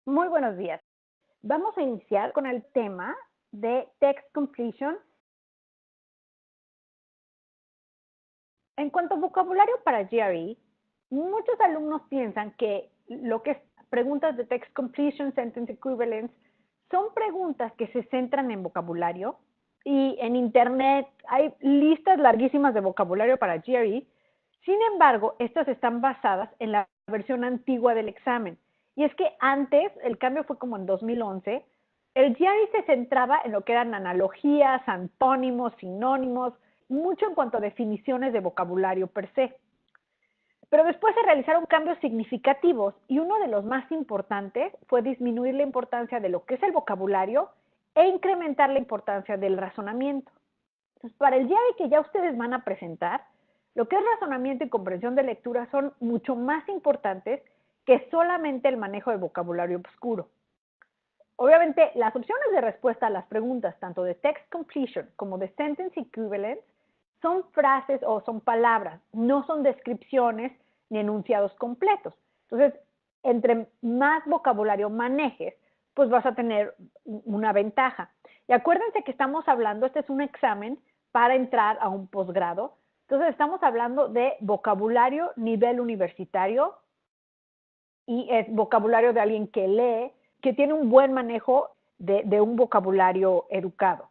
Muy buenos días. Vamos a iniciar con el tema de text completion. En cuanto a vocabulario para GRE, muchos alumnos piensan que lo que es preguntas de text completion, sentence equivalence, son preguntas que se centran en vocabulario y en Internet hay listas larguísimas de vocabulario para GRE. Sin embargo, estas están basadas en la versión antigua del examen. Y es que antes, el cambio fue como en 2011, el GRE se centraba en lo que eran analogías, antónimos, sinónimos, mucho en cuanto a definiciones de vocabulario per se. Pero después se realizaron cambios significativos y uno de los más importantes fue disminuir la importancia de lo que es el vocabulario e incrementar la importancia del razonamiento. Entonces, para el GRE que ya ustedes van a presentar, lo que es razonamiento y comprensión de lectura son mucho más importantes que solamente el manejo de vocabulario obscuro. Obviamente, las opciones de respuesta a las preguntas, tanto de text completion como de sentence equivalence, son frases o son palabras, no son descripciones ni enunciados completos. Entonces, entre más vocabulario manejes, pues vas a tener una ventaja. Y acuérdense que estamos hablando, este es un examen para entrar a un posgrado. Entonces, estamos hablando de vocabulario nivel universitario y es vocabulario de alguien que lee, que tiene un buen manejo de un vocabulario educado.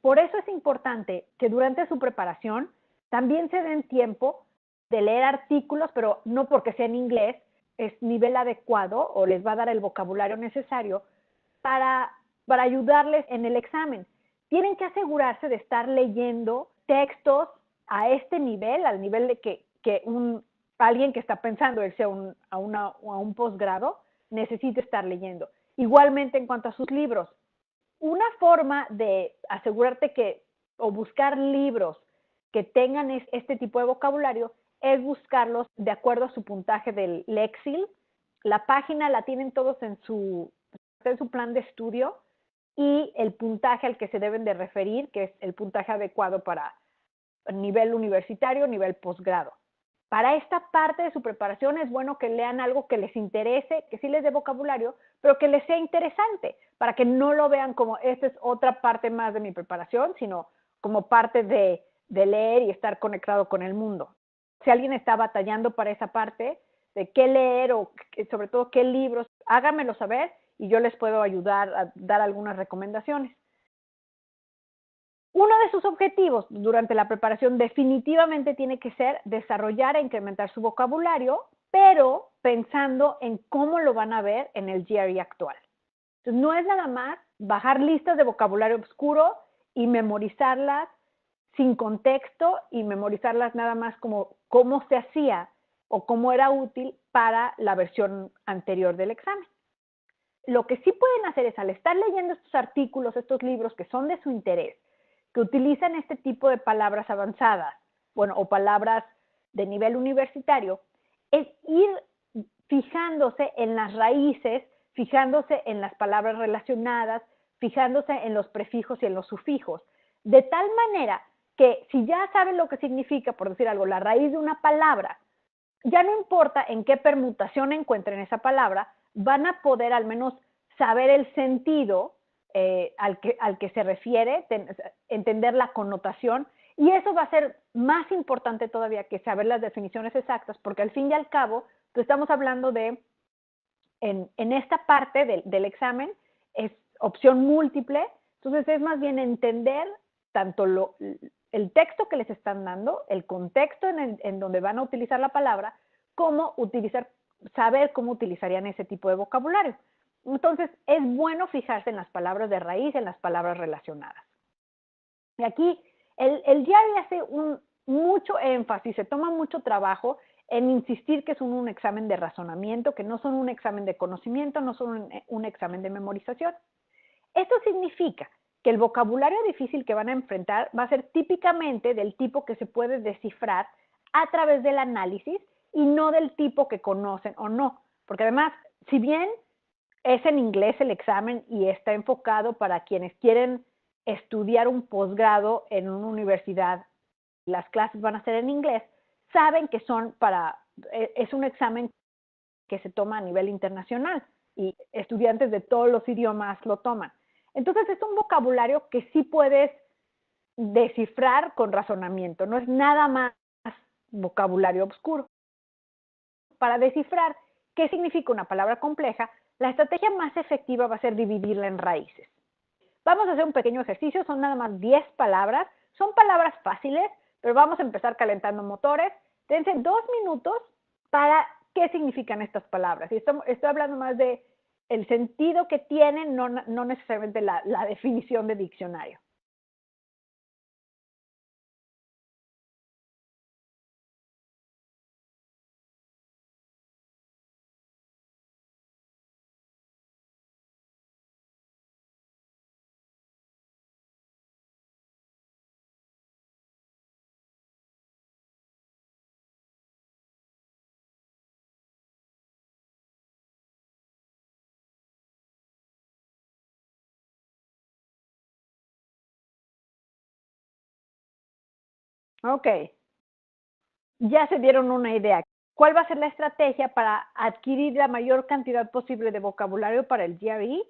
Por eso es importante que durante su preparación también se den tiempo de leer artículos, pero no porque sea en inglés, es nivel adecuado o les va a dar el vocabulario necesario para ayudarles en el examen. Tienen que asegurarse de estar leyendo textos a este nivel, al nivel de que alguien que está pensando irse a un posgrado necesite estar leyendo. Igualmente en cuanto a sus libros, una forma de asegurarte o buscar libros que tengan este tipo de vocabulario es buscarlos de acuerdo a su puntaje del Lexil. La página la tienen todos en su plan de estudio y el puntaje al que se deben de referir, que es el puntaje adecuado para nivel universitario, nivel posgrado. Para esta parte de su preparación es bueno que lean algo que les interese, que sí les dé vocabulario, pero que les sea interesante, para que no lo vean como esta es otra parte más de mi preparación, sino como parte de leer y estar conectado con el mundo. Si alguien está batallando para esa parte de qué leer o sobre todo qué libros, háganmelo saber y yo les puedo ayudar a dar algunas recomendaciones. Uno de sus objetivos durante la preparación definitivamente tiene que ser desarrollar e incrementar su vocabulario, pero pensando en cómo lo van a ver en el GRE actual. Entonces, no es nada más bajar listas de vocabulario oscuro y memorizarlas sin contexto y memorizarlas nada más como cómo se hacía o cómo era útil para la versión anterior del examen. Lo que sí pueden hacer es, al estar leyendo estos artículos, estos libros que son de su interés, que utilizan este tipo de palabras avanzadas, bueno, o palabras de nivel universitario, es ir fijándose en las raíces, fijándose en las palabras relacionadas, fijándose en los prefijos y en los sufijos, de tal manera que si ya saben lo que significa, por decir algo, la raíz de una palabra, ya no importa en qué permutación encuentren esa palabra, van a poder al menos saber el sentido al que se refiere, entender la connotación, y eso va a ser más importante todavía que saber las definiciones exactas, porque al fin y al cabo, pues estamos hablando de, en esta parte del examen, es opción múltiple, entonces es más bien entender tanto el texto que les están dando, el contexto en donde van a utilizar la palabra, como saber cómo utilizarían ese tipo de vocabulario. Entonces, es bueno fijarse en las palabras de raíz, en las palabras relacionadas. Y aquí el GRE hace mucho énfasis, se toma mucho trabajo en insistir que es un examen de razonamiento, que no son un examen de conocimiento, no son un examen de memorización. Esto significa que el vocabulario difícil que van a enfrentar va a ser típicamente del tipo que se puede descifrar a través del análisis y no del tipo que conocen o no. Porque además, si bien es en inglés el examen y está enfocado para quienes quieren estudiar un posgrado en una universidad, las clases van a ser en inglés, saben que es un examen que se toma a nivel internacional y estudiantes de todos los idiomas lo toman. Entonces es un vocabulario que sí puedes descifrar con razonamiento, no es nada más vocabulario oscuro. Para descifrar qué significa una palabra compleja, la estrategia más efectiva va a ser dividirla en raíces. Vamos a hacer un pequeño ejercicio, son nada más 10 palabras, son palabras fáciles, pero vamos a empezar calentando motores. Dense 2 minutos para qué significan estas palabras. Y estoy hablando más de el sentido que tienen, no necesariamente la definición de diccionario. Ok, ya se dieron una idea. ¿Cuál va a ser la estrategia para adquirir la mayor cantidad posible de vocabulario para el GRE,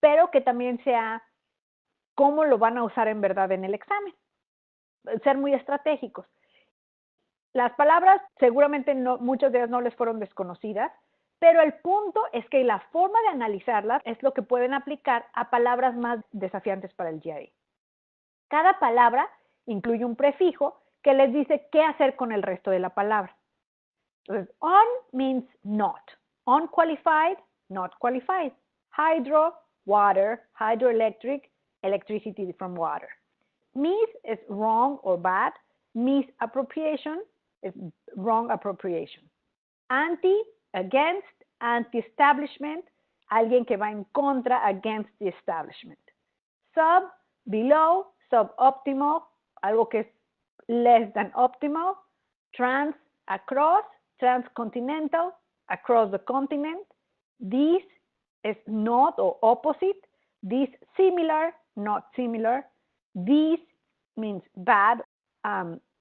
pero que también sea cómo lo van a usar en verdad en el examen? Ser muy estratégicos. Las palabras seguramente no, muchas de ellas no les fueron desconocidas, pero el punto es que la forma de analizarlas es lo que pueden aplicar a palabras más desafiantes para el GRE. Cada palabra incluye un prefijo que les dice qué hacer con el resto de la palabra. Entonces, on means not. Unqualified, not qualified. Hydro, water. Hydroelectric, electricity from water. Mis is wrong or bad. Misappropriation is wrong appropriation. Anti, against. Anti-establishment, alguien que va en contra, against the establishment. Sub, below. Suboptimal, algo que es less than optimal. Trans, across. Transcontinental, across the continent. This is not or opposite. This similar, not similar. This means bad,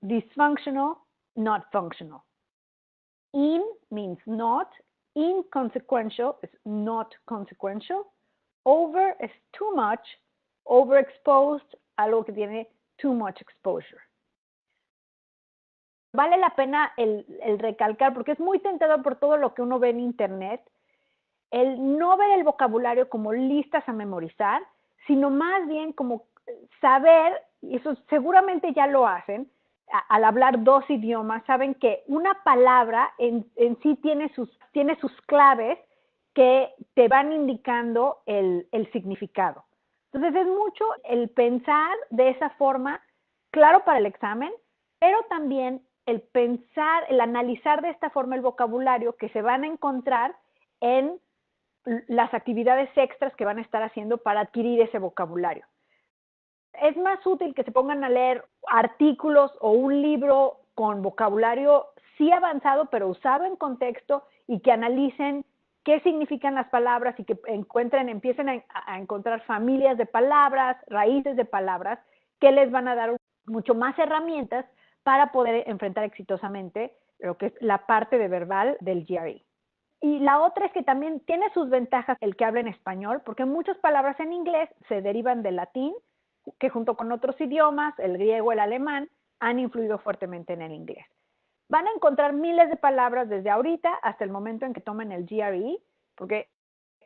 dysfunctional, not functional. In means not. Inconsequential is not consequential. Over is too much. Overexposed, algo que tiene too much exposure. Vale la pena el recalcar, porque es muy tentador por todo lo que uno ve en internet, el no ver el vocabulario como listas a memorizar, sino más bien como saber, y eso seguramente ya lo hacen, al hablar 2 idiomas, saben que una palabra en sí tiene sus claves que te van indicando el significado. Entonces es mucho el pensar de esa forma, claro para el examen, pero también el pensar, el analizar de esta forma el vocabulario que se van a encontrar en las actividades extras que van a estar haciendo para adquirir ese vocabulario. Es más útil que se pongan a leer artículos o un libro con vocabulario sí avanzado, pero usado en contexto y que analicen qué significan las palabras y que empiecen a encontrar familias de palabras, raíces de palabras, que les van a dar mucho más herramientas para poder enfrentar exitosamente lo que es la parte de verbal del GRE. Y la otra es que también tiene sus ventajas el que hable en español, porque muchas palabras en inglés se derivan del latín, que junto con otros idiomas, el griego, el alemán, han influido fuertemente en el inglés. Van a encontrar miles de palabras desde ahorita hasta el momento en que tomen el GRE, porque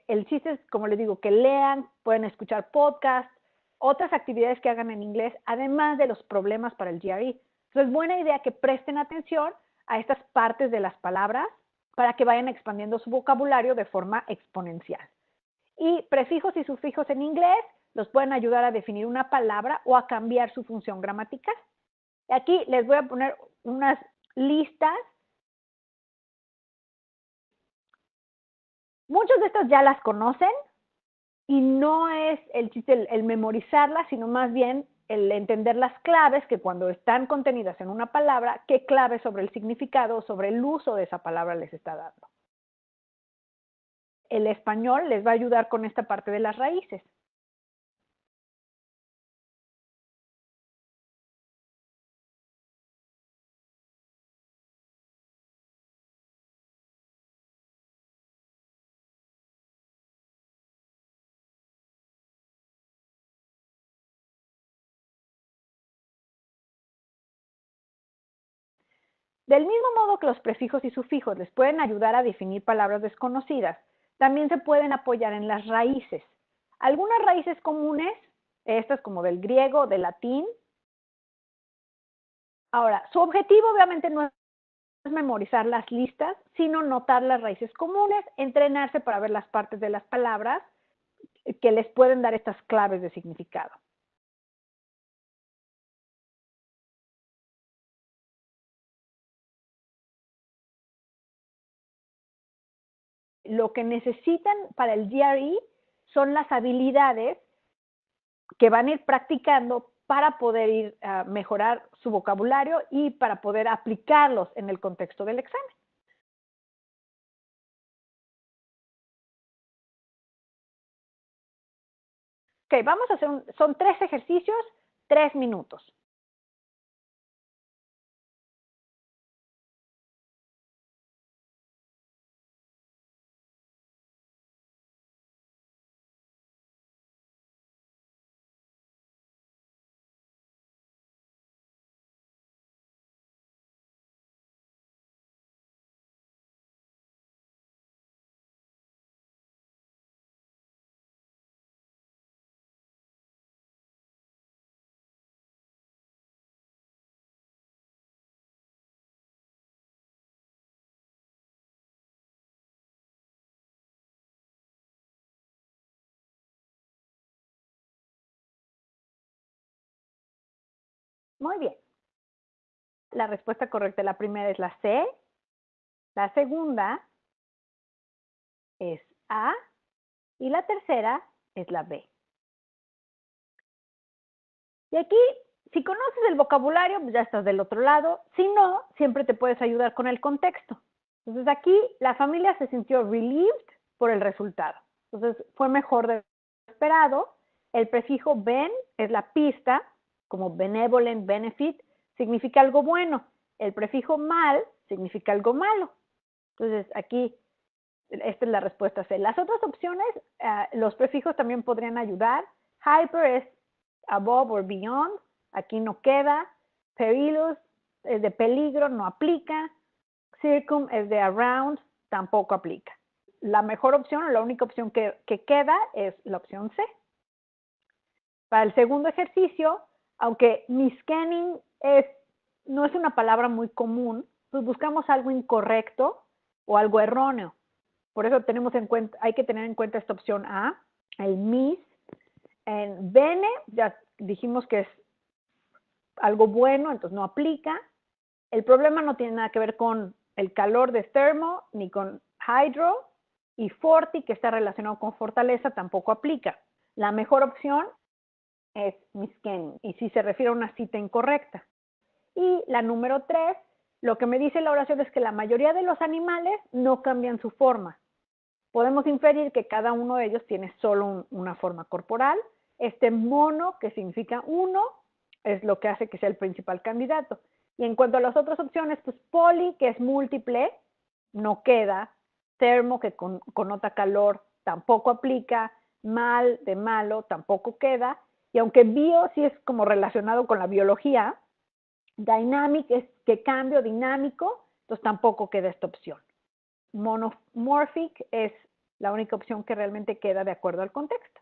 el chiste es, como les digo, que lean, pueden escuchar podcasts, otras actividades que hagan en inglés, además de los problemas para el GRE. Entonces, es buena idea que presten atención a estas partes de las palabras para que vayan expandiendo su vocabulario de forma exponencial. Y prefijos y sufijos en inglés los pueden ayudar a definir una palabra o a cambiar su función gramatical. Aquí les voy a poner unas listas. Muchas de estas ya las conocen y no es el chiste el memorizarlas, sino más bien el entender las claves que cuando están contenidas en una palabra, qué clave sobre el significado o sobre el uso de esa palabra les está dando. El español les va a ayudar con esta parte de las raíces. Del mismo modo que los prefijos y sufijos les pueden ayudar a definir palabras desconocidas, también se pueden apoyar en las raíces. Algunas raíces comunes, estas como del griego, del latín. Ahora, su objetivo obviamente no es memorizar las listas, sino notar las raíces comunes, entrenarse para ver las partes de las palabras que les pueden dar estas claves de significado. Lo que necesitan para el GRE son las habilidades que van a ir practicando para poder ir a mejorar su vocabulario y para poder aplicarlos en el contexto del examen. Ok, vamos a hacer son 3 ejercicios, 3 minutos. Muy bien. La respuesta correcta, la primera es la C, la segunda es A y la tercera es la B. Y aquí, si conoces el vocabulario, pues ya estás del otro lado. Si no, siempre te puedes ayudar con el contexto. Entonces aquí la familia se sintió relieved por el resultado. Entonces fue mejor de lo esperado. El prefijo ben es la pista, como benevolent, benefit, significa algo bueno. El prefijo mal significa algo malo. Entonces aquí, esta es la respuesta C. Las otras opciones, los prefijos también podrían ayudar. Hyper es above or beyond, aquí no queda. Perilous es de peligro, no aplica. Circum es de around, tampoco aplica. La mejor opción o la única opción que queda es la opción C. Para el segundo ejercicio, aunque miscanning no es una palabra muy común, pues buscamos algo incorrecto o algo erróneo. Por eso hay que tener en cuenta esta opción A, el mis. En bene, ya dijimos que es algo bueno, entonces no aplica. El problema no tiene nada que ver con el calor de thermo, ni con hydro, y forti, que está relacionado con fortaleza, tampoco aplica. La mejor opción es miscanning, y si se refiere a una cita incorrecta. Y la número 3, lo que me dice la oración es que la mayoría de los animales no cambian su forma. Podemos inferir que cada uno de ellos tiene solo una forma corporal. Este mono, que significa uno, es lo que hace que sea el principal candidato. Y en cuanto a las otras opciones, pues poli, que es múltiple, no queda. Termo, que connota calor, tampoco aplica. Mal, de malo, tampoco queda. Y aunque bio sí es como relacionado con la biología, dynamic es que cambio dinámico, entonces tampoco queda esta opción. Monomorphic es la única opción que realmente queda de acuerdo al contexto.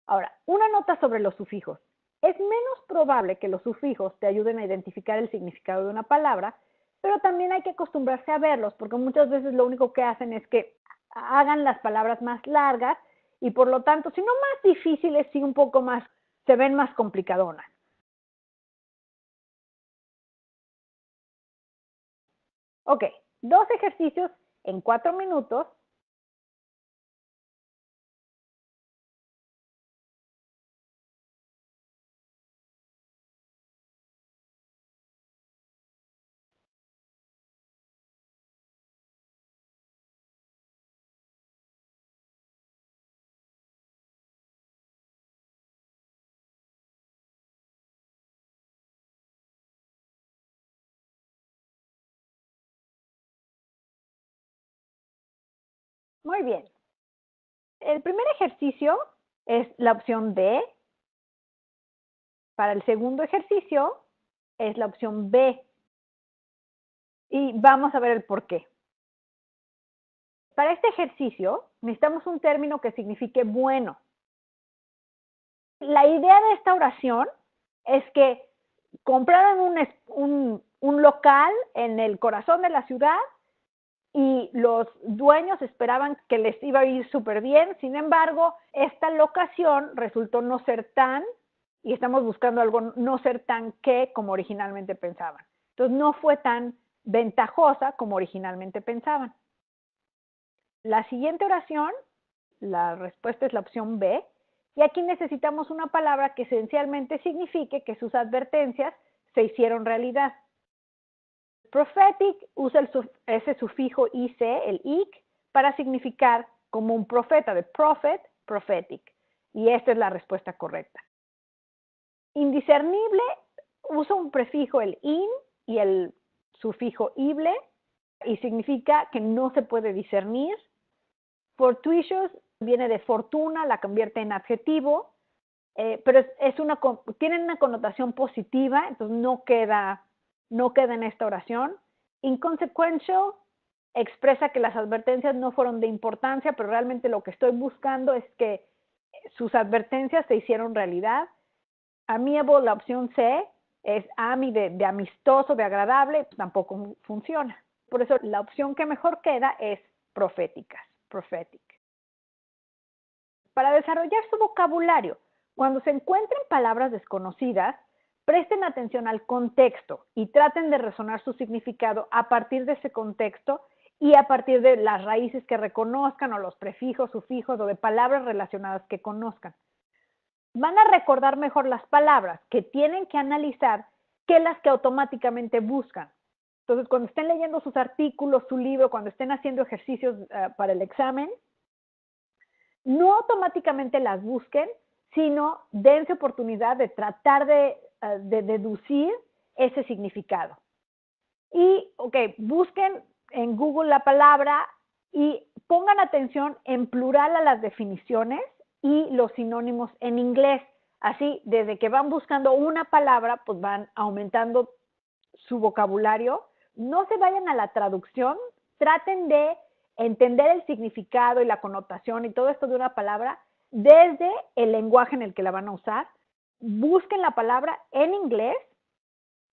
Ahora, una nota sobre los sufijos. Es menos probable que los sufijos te ayuden a identificar el significado de una palabra, pero también hay que acostumbrarse a verlos, porque muchas veces lo único que hacen es que hagan las palabras más largas y por lo tanto, si no más difíciles, sí un poco más, se ven más complicadonas. Ok, 2 ejercicios en 4 minutos. Muy bien. El primer ejercicio es la opción D. Para el segundo ejercicio es la opción B. Y vamos a ver el por qué. Para este ejercicio necesitamos un término que signifique bueno. La idea de esta oración es que compraron un local en el corazón de la ciudad y los dueños esperaban que les iba a ir súper bien. Sin embargo, esta locación resultó no ser tan, y estamos buscando algo no ser tan que como originalmente pensaban. Entonces no fue tan ventajosa como originalmente pensaban. La siguiente oración, la respuesta es la opción B, y aquí necesitamos una palabra que esencialmente signifique que sus advertencias se hicieron realidad. Prophetic usa ese sufijo ic, el ic, para significar como un profeta, de prophet, prophetic. Y esta es la respuesta correcta. Indiscernible usa un prefijo, el in, y el sufijo ible, y significa que no se puede discernir. Fortuitous viene de fortuna, la convierte en adjetivo, pero tienen una connotación positiva, entonces no queda en esta oración. Inconsequential expresa que las advertencias no fueron de importancia, pero realmente lo que estoy buscando es que sus advertencias se hicieron realidad. Amiable, la opción C, es de amistoso, de agradable, tampoco funciona. Por eso la opción que mejor queda es proféticas, prophetic. Para desarrollar su vocabulario, cuando se encuentren palabras desconocidas, presten atención al contexto y traten de resonar su significado a partir de ese contexto y a partir de las raíces que reconozcan o los prefijos, sufijos o de palabras relacionadas que conozcan. Van a recordar mejor las palabras que tienen que analizar que las que automáticamente buscan. Entonces, cuando estén leyendo sus artículos, su libro, cuando estén haciendo ejercicios para el examen, no automáticamente las busquen, sino dense oportunidad de tratar de deducir ese significado. Y, busquen en Google la palabra y pongan atención en plural a las definiciones y los sinónimos en inglés. Así, desde que van buscando una palabra, pues van aumentando su vocabulario. No se vayan a la traducción, traten de entender el significado y la connotación y todo esto de una palabra desde el lenguaje en el que la van a usar. Busquen la palabra en inglés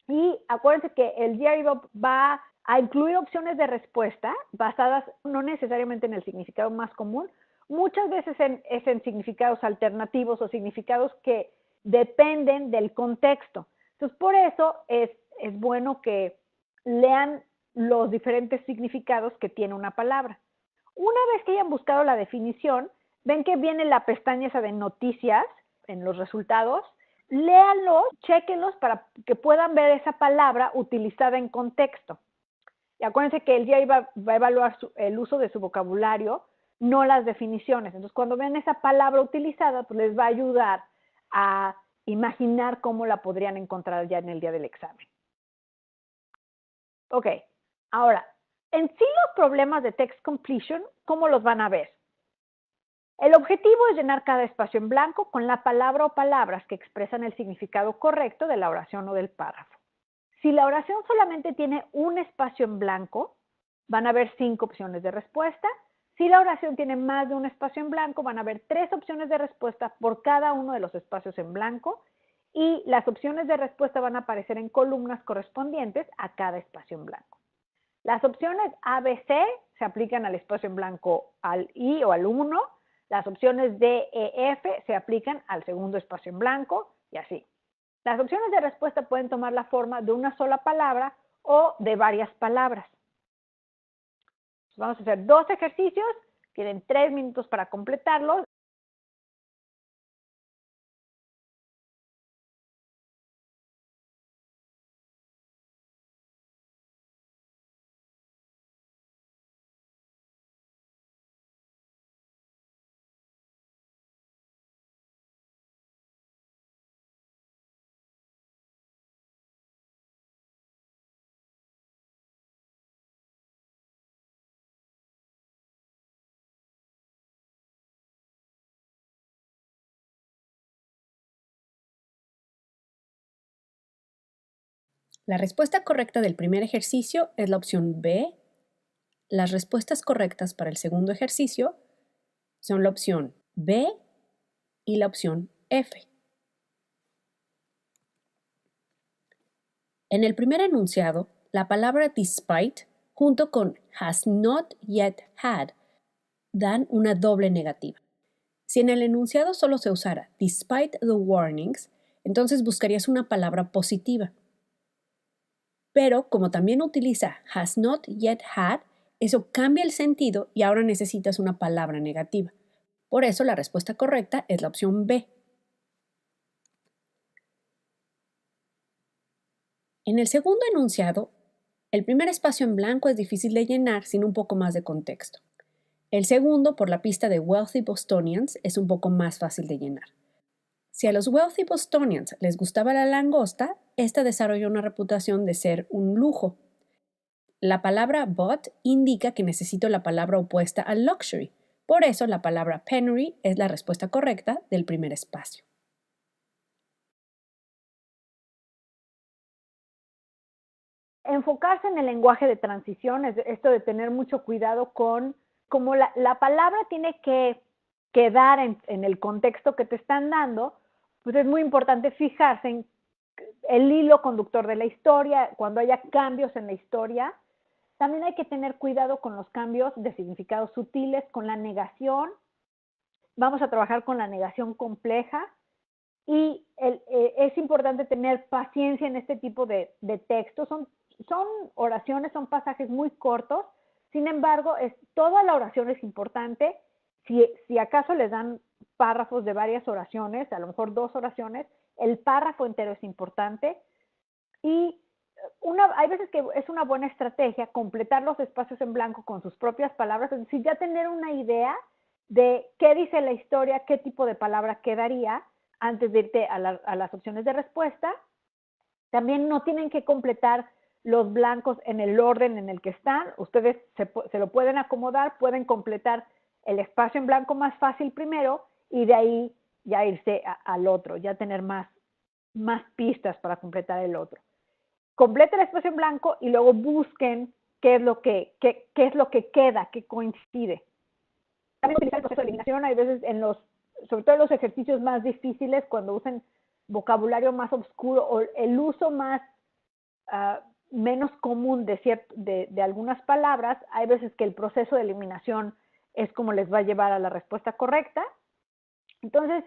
y acuérdense que el GRE va a incluir opciones de respuesta basadas no necesariamente en el significado más común, muchas veces es en significados alternativos o significados que dependen del contexto. Entonces, por eso es bueno que lean los diferentes significados que tiene una palabra. Una vez que hayan buscado la definición, ven que viene la pestaña esa de noticias en los resultados. Léanlos, chéquenlos para que puedan ver esa palabra utilizada en contexto. Y acuérdense que el GRE va a evaluar el uso de su vocabulario, no las definiciones. Entonces, cuando ven esa palabra utilizada, pues les va a ayudar a imaginar cómo la podrían encontrar ya en el día del examen. Ok, ahora, en sí los problemas de text completion, ¿cómo los van a ver? El objetivo es llenar cada espacio en blanco con la palabra o palabras que expresan el significado correcto de la oración o del párrafo. Si la oración solamente tiene un espacio en blanco, van a haber 5 opciones de respuesta. Si la oración tiene más de un espacio en blanco, van a haber 3 opciones de respuesta por cada uno de los espacios en blanco y las opciones de respuesta van a aparecer en columnas correspondientes a cada espacio en blanco. Las opciones A, B, C se aplican al espacio en blanco al I o al 1. Las opciones D, E, F se aplican al segundo espacio en blanco y así. Las opciones de respuesta pueden tomar la forma de una sola palabra o de varias palabras. Vamos a hacer 2 ejercicios, tienen 3 minutos para completarlos. La respuesta correcta del primer ejercicio es la opción B. Las respuestas correctas para el segundo ejercicio son la opción B y la opción F. En el primer enunciado, la palabra despite junto con has not yet had dan una doble negativa. Si en el enunciado solo se usara despite the warnings, entonces buscarías una palabra positiva. Pero como también utiliza has not yet had, eso cambia el sentido y ahora necesitas una palabra negativa. Por eso la respuesta correcta es la opción B. En el segundo enunciado, el primer espacio en blanco es difícil de llenar sin un poco más de contexto. El segundo, por la pista de Wealthy Bostonians, es un poco más fácil de llenar. Si a los Wealthy Bostonians les gustaba la langosta, esta desarrolló una reputación de ser un lujo. La palabra but indica que necesito la palabra opuesta al luxury. Por eso la palabra penury es la respuesta correcta del primer espacio. Enfocarse en el lenguaje de transición, es esto de tener mucho cuidado con cómo la palabra tiene que quedar en el contexto que te están dando, pues es muy importante fijarse en el hilo conductor de la historia, cuando haya cambios en la historia. También hay que tener cuidado con los cambios de significados sutiles, con la negación. Vamos a trabajar con la negación compleja y es importante tener paciencia en este tipo de textos. Son oraciones, son pasajes muy cortos, sin embargo, toda la oración es importante. Si acaso les dan párrafos de varias oraciones, a lo mejor 2 oraciones, el párrafo entero es importante. Y hay veces que es una buena estrategia completar los espacios en blanco con sus propias palabras, es decir, ya tener una idea de qué dice la historia, qué tipo de palabra quedaría antes de irte a las opciones de respuesta. También no tienen que completar los blancos en el orden en el que están. Ustedes se lo pueden acomodar, pueden completar el espacio en blanco más fácil primero y de ahí ya irse al otro, ya tener más pistas para completar el otro. Completen el espacio en blanco y luego busquen qué es lo que queda, qué coincide. También utilizar el proceso de eliminación, hay veces sobre todo en los ejercicios más difíciles, cuando usen vocabulario más oscuro o el uso menos común de algunas palabras, hay veces que el proceso de eliminación es como les va a llevar a la respuesta correcta. Entonces,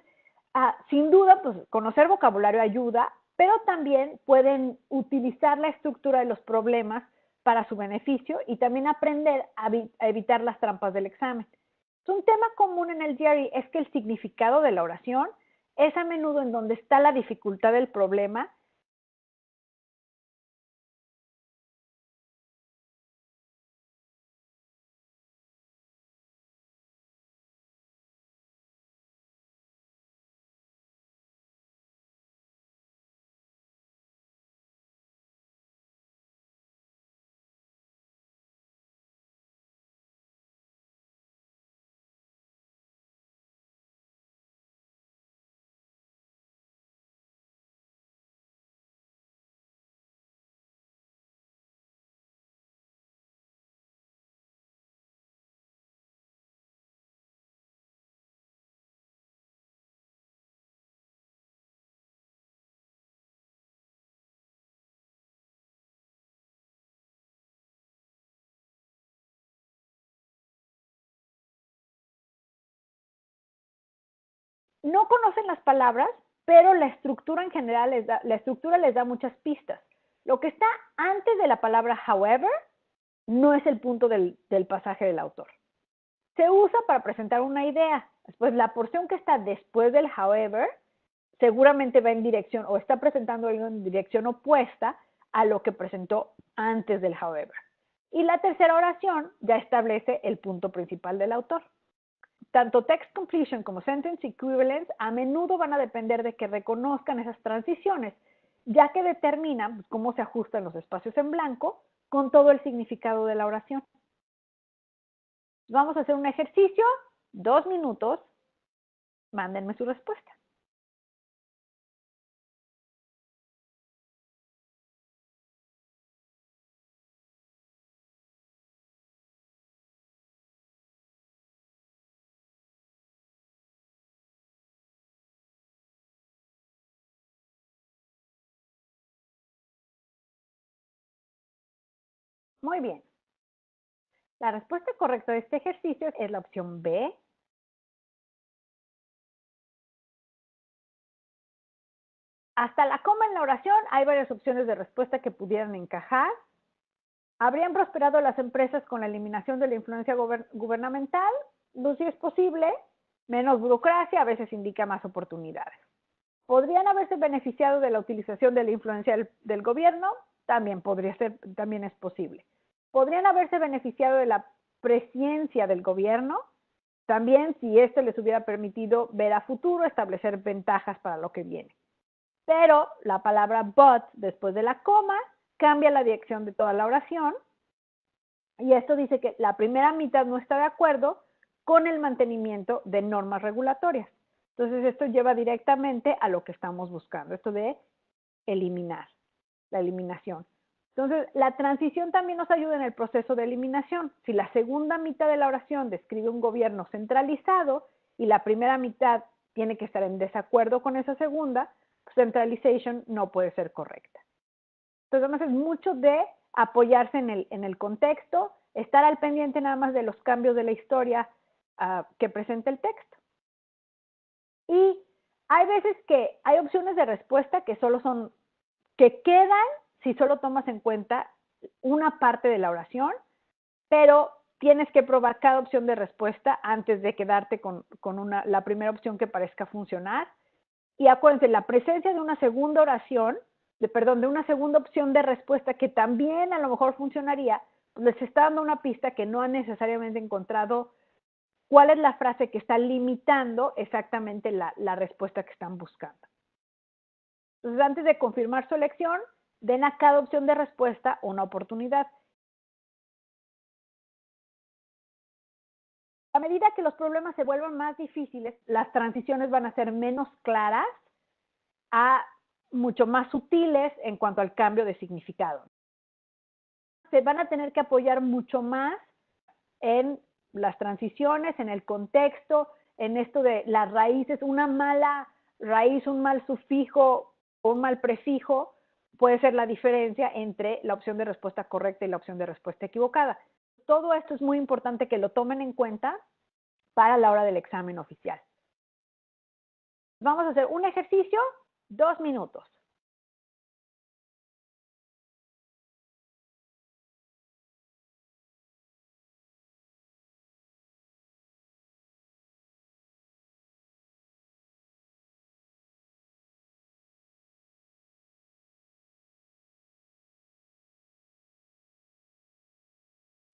sin duda, pues conocer vocabulario ayuda, pero también pueden utilizar la estructura de los problemas para su beneficio y también aprender a evitar las trampas del examen. Un tema común en el GRE es que el significado de la oración es a menudo en donde está la dificultad del problema. No conocen las palabras, pero la estructura en general les da muchas pistas. Lo que está antes de la palabra however no es el punto del pasaje del autor. Se usa para presentar una idea. Después, la porción que está después del however seguramente va en dirección o está presentando algo en dirección opuesta a lo que presentó antes del however. Y la tercera oración ya establece el punto principal del autor. Tanto text completion como sentence equivalence a menudo van a depender de que reconozcan esas transiciones, ya que determinan cómo se ajustan los espacios en blanco con todo el significado de la oración. Vamos a hacer un ejercicio, 2 minutos, mándenme su respuesta. Muy bien. La respuesta correcta de este ejercicio es la opción B. Hasta la coma en la oración hay varias opciones de respuesta que pudieran encajar. ¿Habrían prosperado las empresas con la eliminación de la influencia gubernamental? Pues sí es posible. Menos burocracia a veces indica más oportunidades. ¿Podrían haberse beneficiado de la utilización de la influencia del gobierno? También podría ser, también es posible. ¿Podrían haberse beneficiado de la presencia del gobierno? También, si esto les hubiera permitido ver a futuro, establecer ventajas para lo que viene. Pero la palabra but después de la coma cambia la dirección de toda la oración y esto dice que la primera mitad no está de acuerdo con el mantenimiento de normas regulatorias. Entonces esto lleva directamente a lo que estamos buscando, esto de eliminar, la eliminación. Entonces la transición también nos ayuda en el proceso de eliminación. Si la segunda mitad de la oración describe un gobierno centralizado y la primera mitad tiene que estar en desacuerdo con esa segunda, centralization no puede ser correcta. Entonces, además es mucho de apoyarse en el contexto, estar al pendiente nada más de los cambios de la historia que presenta el texto. Y hay veces que hay opciones de respuesta que solo son, que quedan si solo tomas en cuenta una parte de la oración, pero tienes que probar cada opción de respuesta antes de quedarte con la primera opción que parezca funcionar. Y acuérdense, la presencia de una segunda oración, de una segunda opción de respuesta que también a lo mejor funcionaría, pues les está dando una pista que no han necesariamente encontrado cuál es la frase que está limitando exactamente la respuesta que están buscando. Entonces, antes de confirmar su elección, den a cada opción de respuesta una oportunidad. A medida que los problemas se vuelvan más difíciles, las transiciones van a ser menos claras a mucho más sutiles en cuanto al cambio de significado. Se van a tener que apoyar mucho más en las transiciones, en el contexto, en esto de las raíces, una mala raíz, un mal sufijo o un mal prefijo puede ser la diferencia entre la opción de respuesta correcta y la opción de respuesta equivocada. Todo esto es muy importante que lo tomen en cuenta para la hora del examen oficial. Vamos a hacer un ejercicio, 2 minutos.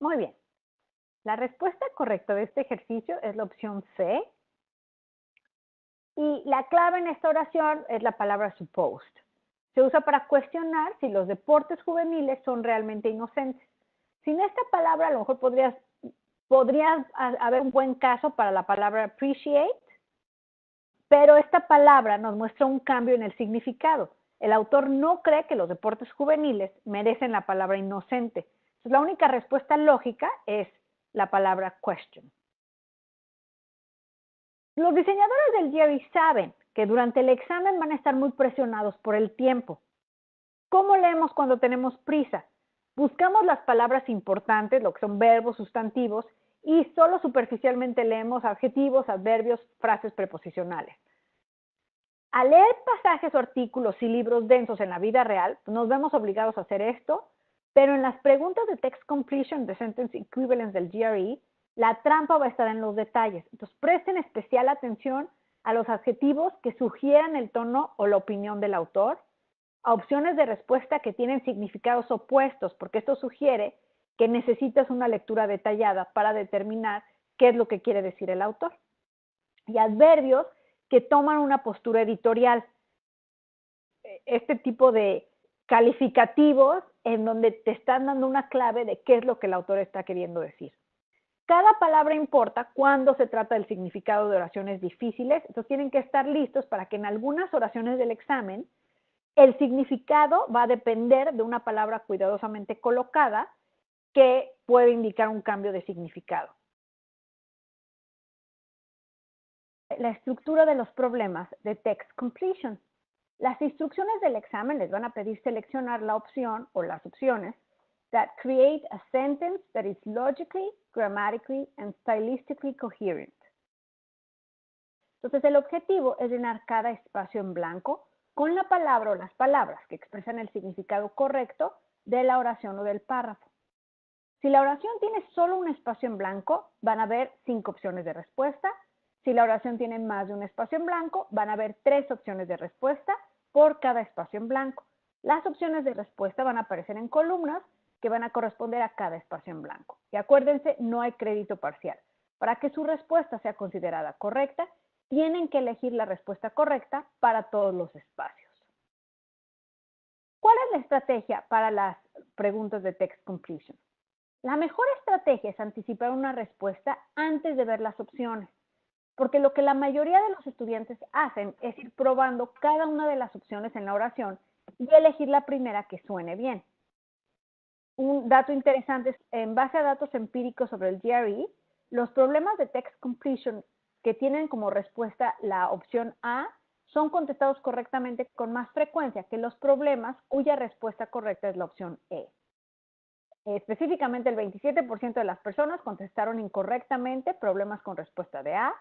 Muy bien. La respuesta correcta de este ejercicio es la opción C. Y la clave en esta oración es la palabra supposed. Se usa para cuestionar si los deportes juveniles son realmente inocentes. Sin esta palabra a lo mejor podría haber un buen caso para la palabra appreciate, pero esta palabra nos muestra un cambio en el significado. El autor no cree que los deportes juveniles merecen la palabra inocente. Entonces, la única respuesta lógica es la palabra question. Los diseñadores del GRE saben que durante el examen van a estar muy presionados por el tiempo. ¿Cómo leemos cuando tenemos prisa? Buscamos las palabras importantes, lo que son verbos, sustantivos, y solo superficialmente leemos adjetivos, adverbios, frases preposicionales. Al leer pasajes o artículos y libros densos en la vida real, nos vemos obligados a hacer esto, pero en las preguntas de text completion de sentence equivalence del GRE, la trampa va a estar en los detalles. Entonces, presten especial atención a los adjetivos que sugieran el tono o la opinión del autor, a opciones de respuesta que tienen significados opuestos, porque esto sugiere que necesitas una lectura detallada para determinar qué es lo que quiere decir el autor. Y adverbios que toman una postura editorial. Este tipo de calificativos en donde te están dando una clave de qué es lo que el autor está queriendo decir. Cada palabra importa cuando se trata del significado de oraciones difíciles, entonces tienen que estar listos para que en algunas oraciones del examen el significado va a depender de una palabra cuidadosamente colocada que puede indicar un cambio de significado. La estructura de los problemas de text completion. Las instrucciones del examen les van a pedir seleccionar la opción o las opciones that create a sentence that is logically, grammatically, and stylistically coherent. Entonces, el objetivo es llenar cada espacio en blanco con la palabra o las palabras que expresan el significado correcto de la oración o del párrafo. Si la oración tiene solo un espacio en blanco, van a haber 5 opciones de respuesta. Si la oración tiene más de un espacio en blanco, van a haber 3 opciones de respuesta por cada espacio en blanco. Las opciones de respuesta van a aparecer en columnas que van a corresponder a cada espacio en blanco. Y acuérdense, no hay crédito parcial. Para que su respuesta sea considerada correcta, tienen que elegir la respuesta correcta para todos los espacios. ¿Cuál es la estrategia para las preguntas de text completion? La mejor estrategia es anticipar una respuesta antes de ver las opciones, porque lo que la mayoría de los estudiantes hacen es ir probando cada una de las opciones en la oración y elegir la primera que suene bien. Un dato interesante es, en base a datos empíricos sobre el GRE, los problemas de text completion que tienen como respuesta la opción A son contestados correctamente con más frecuencia que los problemas cuya respuesta correcta es la opción E. Específicamente, el 27% de las personas contestaron incorrectamente problemas con respuesta de A,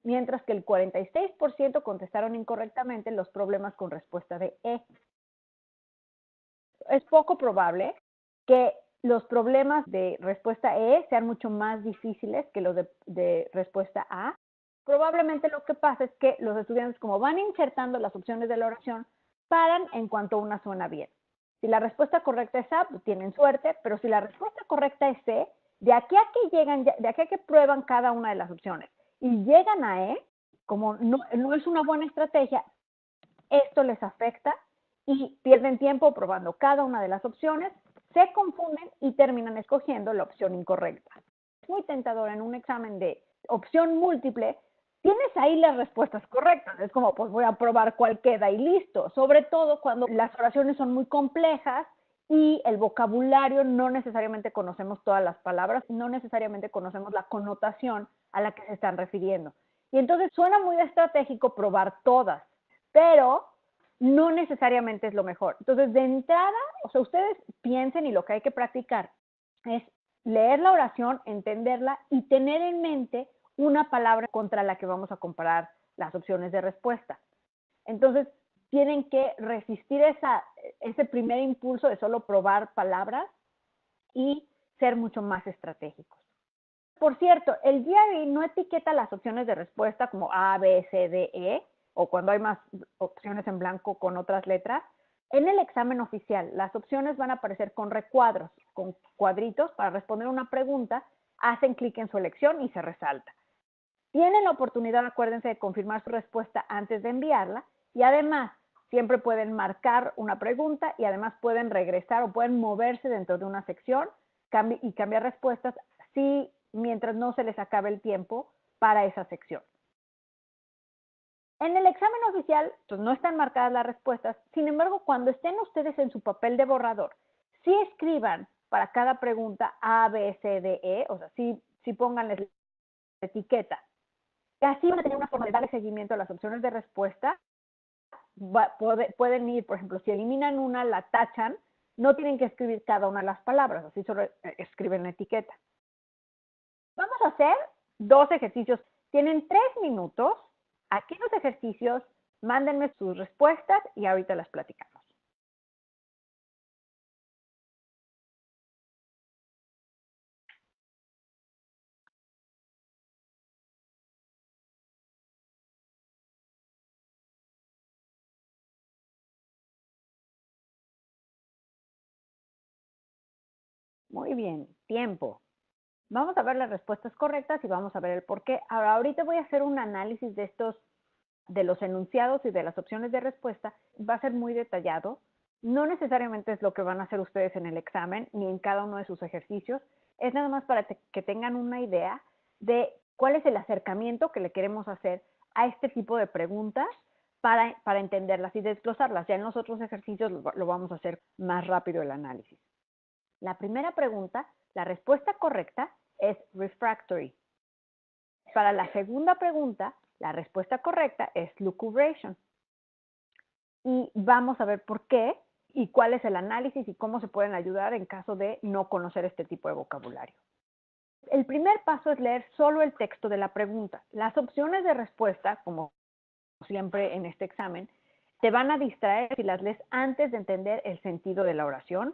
mientras que el 46% contestaron incorrectamente los problemas con respuesta de E. Es poco probable que los problemas de respuesta E sean mucho más difíciles que los de respuesta A. Probablemente lo que pasa es que los estudiantes, como van insertando las opciones de la oración, paran en cuanto una suena bien. Si la respuesta correcta es A, pues tienen suerte, pero si la respuesta correcta es C, de aquí a que prueban cada una de las opciones y llegan a E, como no es una buena estrategia, esto les afecta y pierden tiempo probando cada una de las opciones, se confunden y terminan escogiendo la opción incorrecta. Es muy tentador en un examen de opción múltiple. Tienes ahí las respuestas correctas, es como pues voy a probar cuál queda y listo, sobre todo cuando las oraciones son muy complejas y el vocabulario no necesariamente conocemos todas las palabras, no necesariamente conocemos la connotación a la que se están refiriendo. Y entonces suena muy estratégico probar todas, pero no necesariamente es lo mejor. Entonces, de entrada, o sea, ustedes piensen y lo que hay que practicar es leer la oración, entenderla y tener en mente una palabra contra la que vamos a comparar las opciones de respuesta. Entonces, tienen que resistir ese primer impulso de solo probar palabras y ser mucho más estratégicos. Por cierto, el GRE no etiqueta las opciones de respuesta como A, B, C, D, E, o cuando hay más opciones en blanco con otras letras. En el examen oficial, las opciones van a aparecer con recuadros, con cuadritos para responder una pregunta, hacen clic en su elección y se resalta. Tienen la oportunidad, acuérdense, de confirmar su respuesta antes de enviarla y además siempre pueden marcar una pregunta y además pueden regresar o pueden moverse dentro de una sección y cambiar respuestas mientras no se les acabe el tiempo para esa sección. En el examen oficial, pues no están marcadas las respuestas, sin embargo, cuando estén ustedes en su papel de borrador, sí escriban para cada pregunta A, B, C, D, E, o sea, sí pónganles la etiqueta. Y así van a tener una forma de darle seguimiento a las opciones de respuesta. Pueden ir, por ejemplo, si eliminan una, la tachan, no tienen que escribir cada una de las palabras, así solo escriben la etiqueta. Vamos a hacer 2 ejercicios. Tienen 3 minutos. Aquí los ejercicios, mándenme sus respuestas y ahorita las platicamos. Muy bien, tiempo. Vamos a ver las respuestas correctas y vamos a ver el por qué. Ahora, ahorita voy a hacer un análisis de los enunciados y de las opciones de respuesta. Va a ser muy detallado. No necesariamente es lo que van a hacer ustedes en el examen ni en cada uno de sus ejercicios. Es nada más para que tengan una idea de cuál es el acercamiento que le queremos hacer a este tipo de preguntas para entenderlas y desglosarlas. Ya en los otros ejercicios lo vamos a hacer más rápido el análisis. La primera pregunta, la respuesta correcta es refractory. Para la segunda pregunta, la respuesta correcta es lucubration. Y vamos a ver por qué y cuál es el análisis y cómo se pueden ayudar en caso de no conocer este tipo de vocabulario. El primer paso es leer solo el texto de la pregunta. Las opciones de respuesta, como siempre en este examen, te van a distraer si las lees antes de entender el sentido de la oración.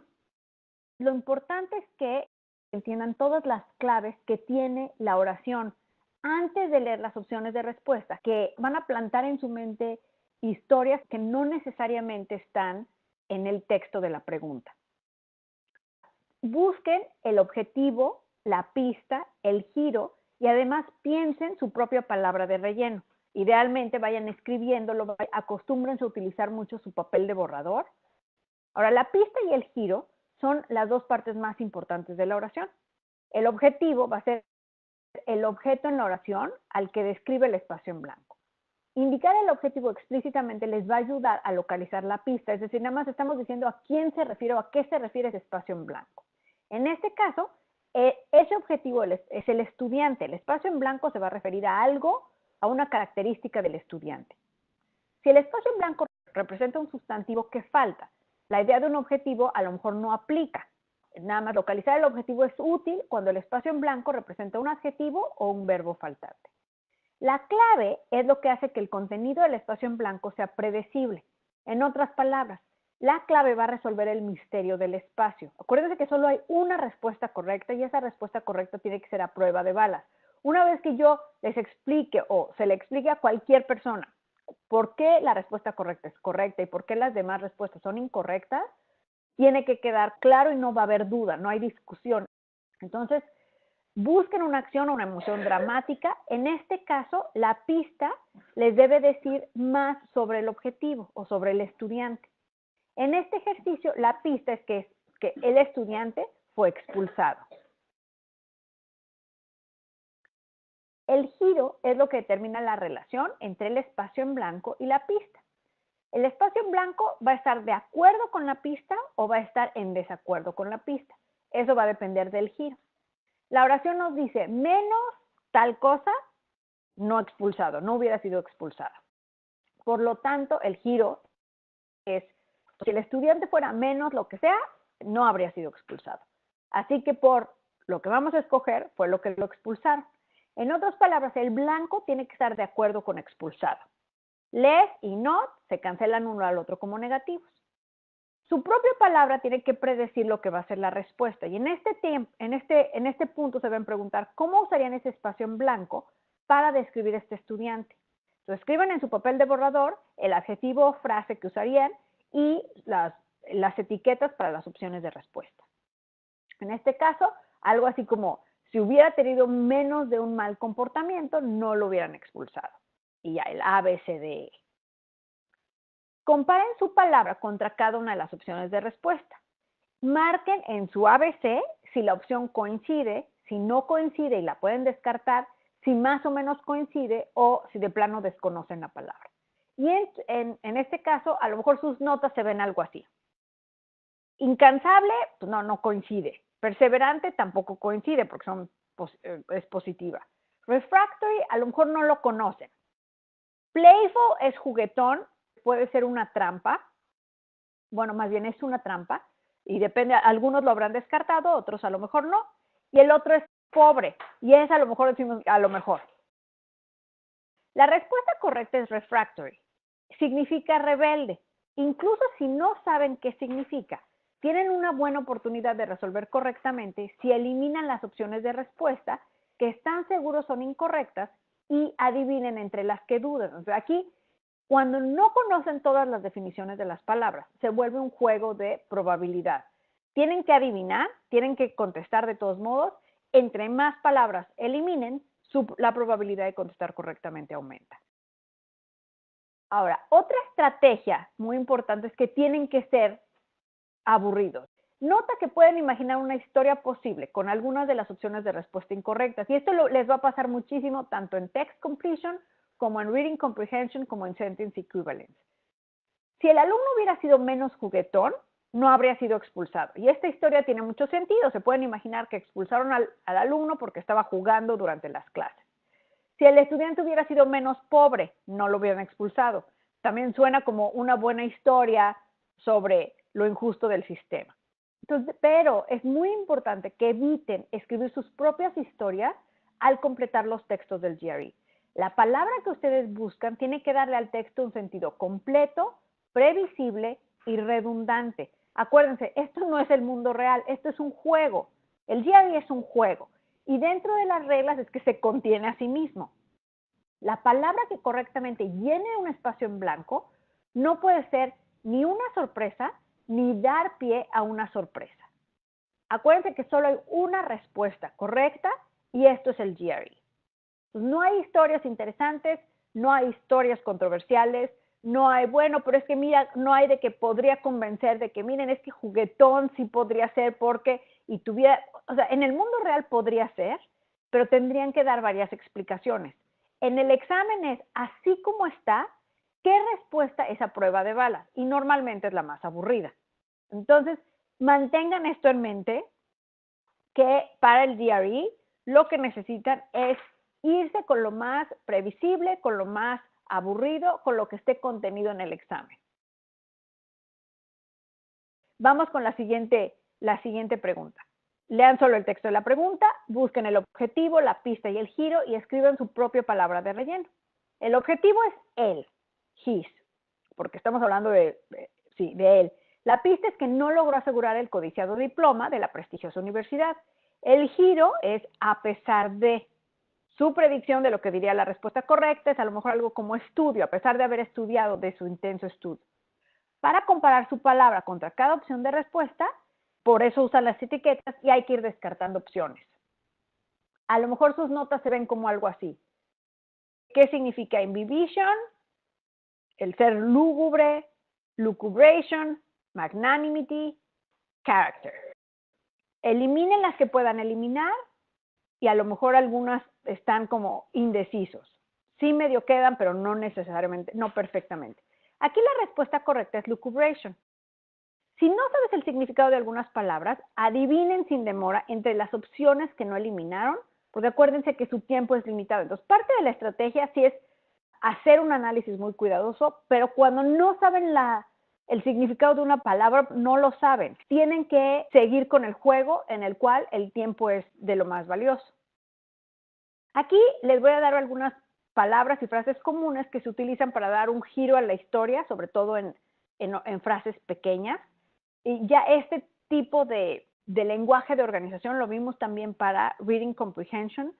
Lo importante es que entiendan todas las claves que tiene la oración antes de leer las opciones de respuesta, que van a plantar en su mente historias que no necesariamente están en el texto de la pregunta. Busquen el objetivo, la pista, el giro y además piensen su propia palabra de relleno. Idealmente vayan escribiéndolo, acostúmbrense a utilizar mucho su papel de borrador. Ahora, la pista y el giro son las dos partes más importantes de la oración. El objetivo va a ser el objeto en la oración al que describe el espacio en blanco. Indicar el objetivo explícitamente les va a ayudar a localizar la pista, es decir, nada más estamos diciendo a quién se refiere o a qué se refiere ese espacio en blanco. En este caso, ese objetivo es el estudiante. El espacio en blanco se va a referir a algo, a una característica del estudiante. Si el espacio en blanco representa un sustantivo, ¿qué falta? La idea de un objetivo a lo mejor no aplica. Nada más localizar el objetivo es útil cuando el espacio en blanco representa un adjetivo o un verbo faltante. La clave es lo que hace que el contenido del espacio en blanco sea predecible. En otras palabras, la clave va a resolver el misterio del espacio. Acuérdense que solo hay una respuesta correcta y esa respuesta correcta tiene que ser a prueba de balas. Una vez que yo les explique o se le explique a cualquier persona por qué la respuesta correcta es correcta y por qué las demás respuestas son incorrectas, tiene que quedar claro y no va a haber duda, no hay discusión. Entonces, busquen una acción o una emoción dramática. En este caso, la pista les debe decir más sobre el objetivo o sobre el estudiante. En este ejercicio, la pista es que el estudiante fue expulsado. El giro es lo que determina la relación entre el espacio en blanco y la pista. El espacio en blanco va a estar de acuerdo con la pista o va a estar en desacuerdo con la pista. Eso va a depender del giro. La oración nos dice menos tal cosa, no expulsado, no hubiera sido expulsado. Por lo tanto, el giro es, si el estudiante fuera menos lo que sea, no habría sido expulsado. Así que por lo que vamos a escoger fue lo que lo expulsaron. En otras palabras, el blanco tiene que estar de acuerdo con expulsado. Less y not se cancelan uno al otro como negativos. Su propia palabra tiene que predecir lo que va a ser la respuesta. Y en este punto se deben preguntar cómo usarían ese espacio en blanco para describir a este estudiante. Lo escriban en su papel de borrador, el adjetivo o frase que usarían y las etiquetas para las opciones de respuesta. En este caso, algo así como, si hubiera tenido menos de un mal comportamiento, no lo hubieran expulsado. Y ya el A, B, C, D, E. Comparen su palabra contra cada una de las opciones de respuesta. Marquen en su ABC si la opción coincide, si no coincide y la pueden descartar, si más o menos coincide o si de plano desconocen la palabra. Y en este caso, a lo mejor sus notas se ven algo así. Incansable, pues no coincide. Perseverante tampoco coincide porque es positiva. Refractory, a lo mejor no lo conocen. Playful es juguetón, puede ser una trampa. Bueno, más bien es una trampa. Y depende, algunos lo habrán descartado, otros a lo mejor no. Y el otro es pobre, y es a lo mejor decimos a lo mejor. La respuesta correcta es refractory. Significa rebelde. Incluso si no saben qué significa, tienen una buena oportunidad de resolver correctamente si eliminan las opciones de respuesta que están seguros son incorrectas y adivinen entre las que dudan. O sea, aquí, cuando no conocen todas las definiciones de las palabras, se vuelve un juego de probabilidad. Tienen que adivinar, tienen que contestar de todos modos. Entre más palabras eliminen, la probabilidad de contestar correctamente aumenta. Ahora, otra estrategia muy importante es que tienen que ser aburridos. Nota que pueden imaginar una historia posible con algunas de las opciones de respuesta incorrectas. Y esto les va a pasar muchísimo tanto en text completion como en reading comprehension como en sentence equivalence. Si el alumno hubiera sido menos juguetón, no habría sido expulsado. Y esta historia tiene mucho sentido. Se pueden imaginar que expulsaron al alumno porque estaba jugando durante las clases. Si el estudiante hubiera sido menos pobre, no lo hubieran expulsado. También suena como una buena historia sobre lo injusto del sistema. Entonces, pero es muy importante que eviten escribir sus propias historias al completar los textos del GRE. La palabra que ustedes buscan tiene que darle al texto un sentido completo, previsible y redundante. Acuérdense, esto no es el mundo real, esto es un juego. El GRE es un juego y dentro de las reglas es que se contiene a sí mismo. La palabra que correctamente llene un espacio en blanco no puede ser ni una sorpresa ni dar pie a una sorpresa. Acuérdense que solo hay una respuesta correcta y esto es el GRE. No hay historias interesantes, no hay historias controversiales, no hay, bueno, pero es que mira, no hay de que podría convencer de que miren, es que juguetón sí podría ser porque, y tuviera, o sea, en el mundo real podría ser, pero tendrían que dar varias explicaciones. En el examen es así como está, ¿qué respuesta es a prueba de balas? Y normalmente es la más aburrida. Entonces, mantengan esto en mente, que para el GRE lo que necesitan es irse con lo más previsible, con lo más aburrido, con lo que esté contenido en el examen. Vamos con la siguiente pregunta. Lean solo el texto de la pregunta, busquen el objetivo, la pista y el giro y escriban su propia palabra de relleno. El objetivo es él, his, porque estamos hablando de él. La pista es que no logró asegurar el codiciado diploma de la prestigiosa universidad. El giro es a pesar de. Su predicción de lo que diría la respuesta correcta es a lo mejor algo como estudio, a pesar de haber estudiado de su intenso estudio. Para comparar su palabra contra cada opción de respuesta, por eso usan las etiquetas y hay que ir descartando opciones. A lo mejor sus notas se ven como algo así. ¿Qué significa imbibition? El ser lúgubre, lucubration, magnanimity, character. Eliminen las que puedan eliminar y a lo mejor algunas están como indecisos. Sí medio quedan, pero no necesariamente, no perfectamente. Aquí la respuesta correcta es lucubration. Si no sabes el significado de algunas palabras, adivinen sin demora entre las opciones que no eliminaron, porque acuérdense que su tiempo es limitado. Entonces, parte de la estrategia sí es hacer un análisis muy cuidadoso, pero cuando no saben el significado de una palabra, no lo saben. Tienen que seguir con el juego en el cual el tiempo es de lo más valioso. Aquí les voy a dar algunas palabras y frases comunes que se utilizan para dar un giro a la historia, sobre todo en frases pequeñas. Y ya este tipo de lenguaje de organización lo vimos también para Reading Comprehension.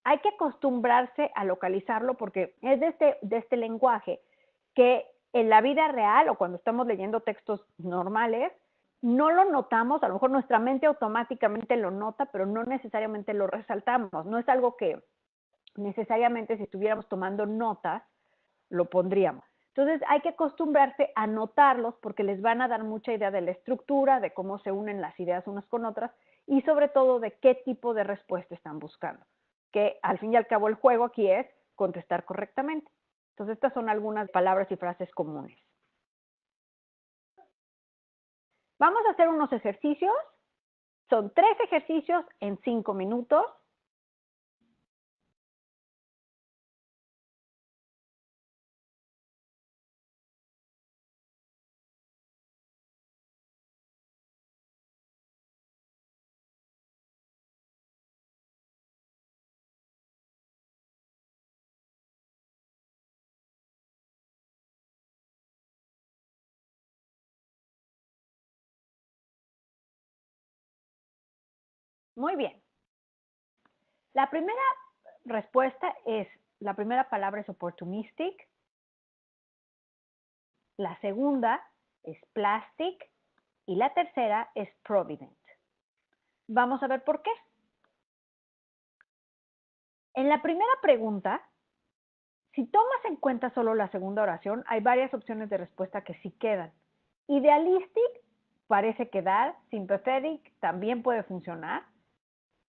Hay que acostumbrarse a localizarlo porque es de este lenguaje que en la vida real o cuando estamos leyendo textos normales, no lo notamos, a lo mejor nuestra mente automáticamente lo nota, pero no necesariamente lo resaltamos. No es algo que necesariamente si estuviéramos tomando notas, lo pondríamos. Entonces hay que acostumbrarse a notarlos porque les van a dar mucha idea de la estructura, de cómo se unen las ideas unas con otras y sobre todo de qué tipo de respuesta están buscando. Que al fin y al cabo el juego aquí es contestar correctamente. Entonces estas son algunas palabras y frases comunes. Vamos a hacer unos ejercicios. Son 3 ejercicios en 5 minutos. Muy bien. La primera respuesta es, la primera palabra es opportunistic. La segunda es plastic y la tercera es provident. Vamos a ver por qué. En la primera pregunta, si tomas en cuenta solo la segunda oración, hay varias opciones de respuesta que sí quedan. Idealistic parece quedar, sympathetic también puede funcionar,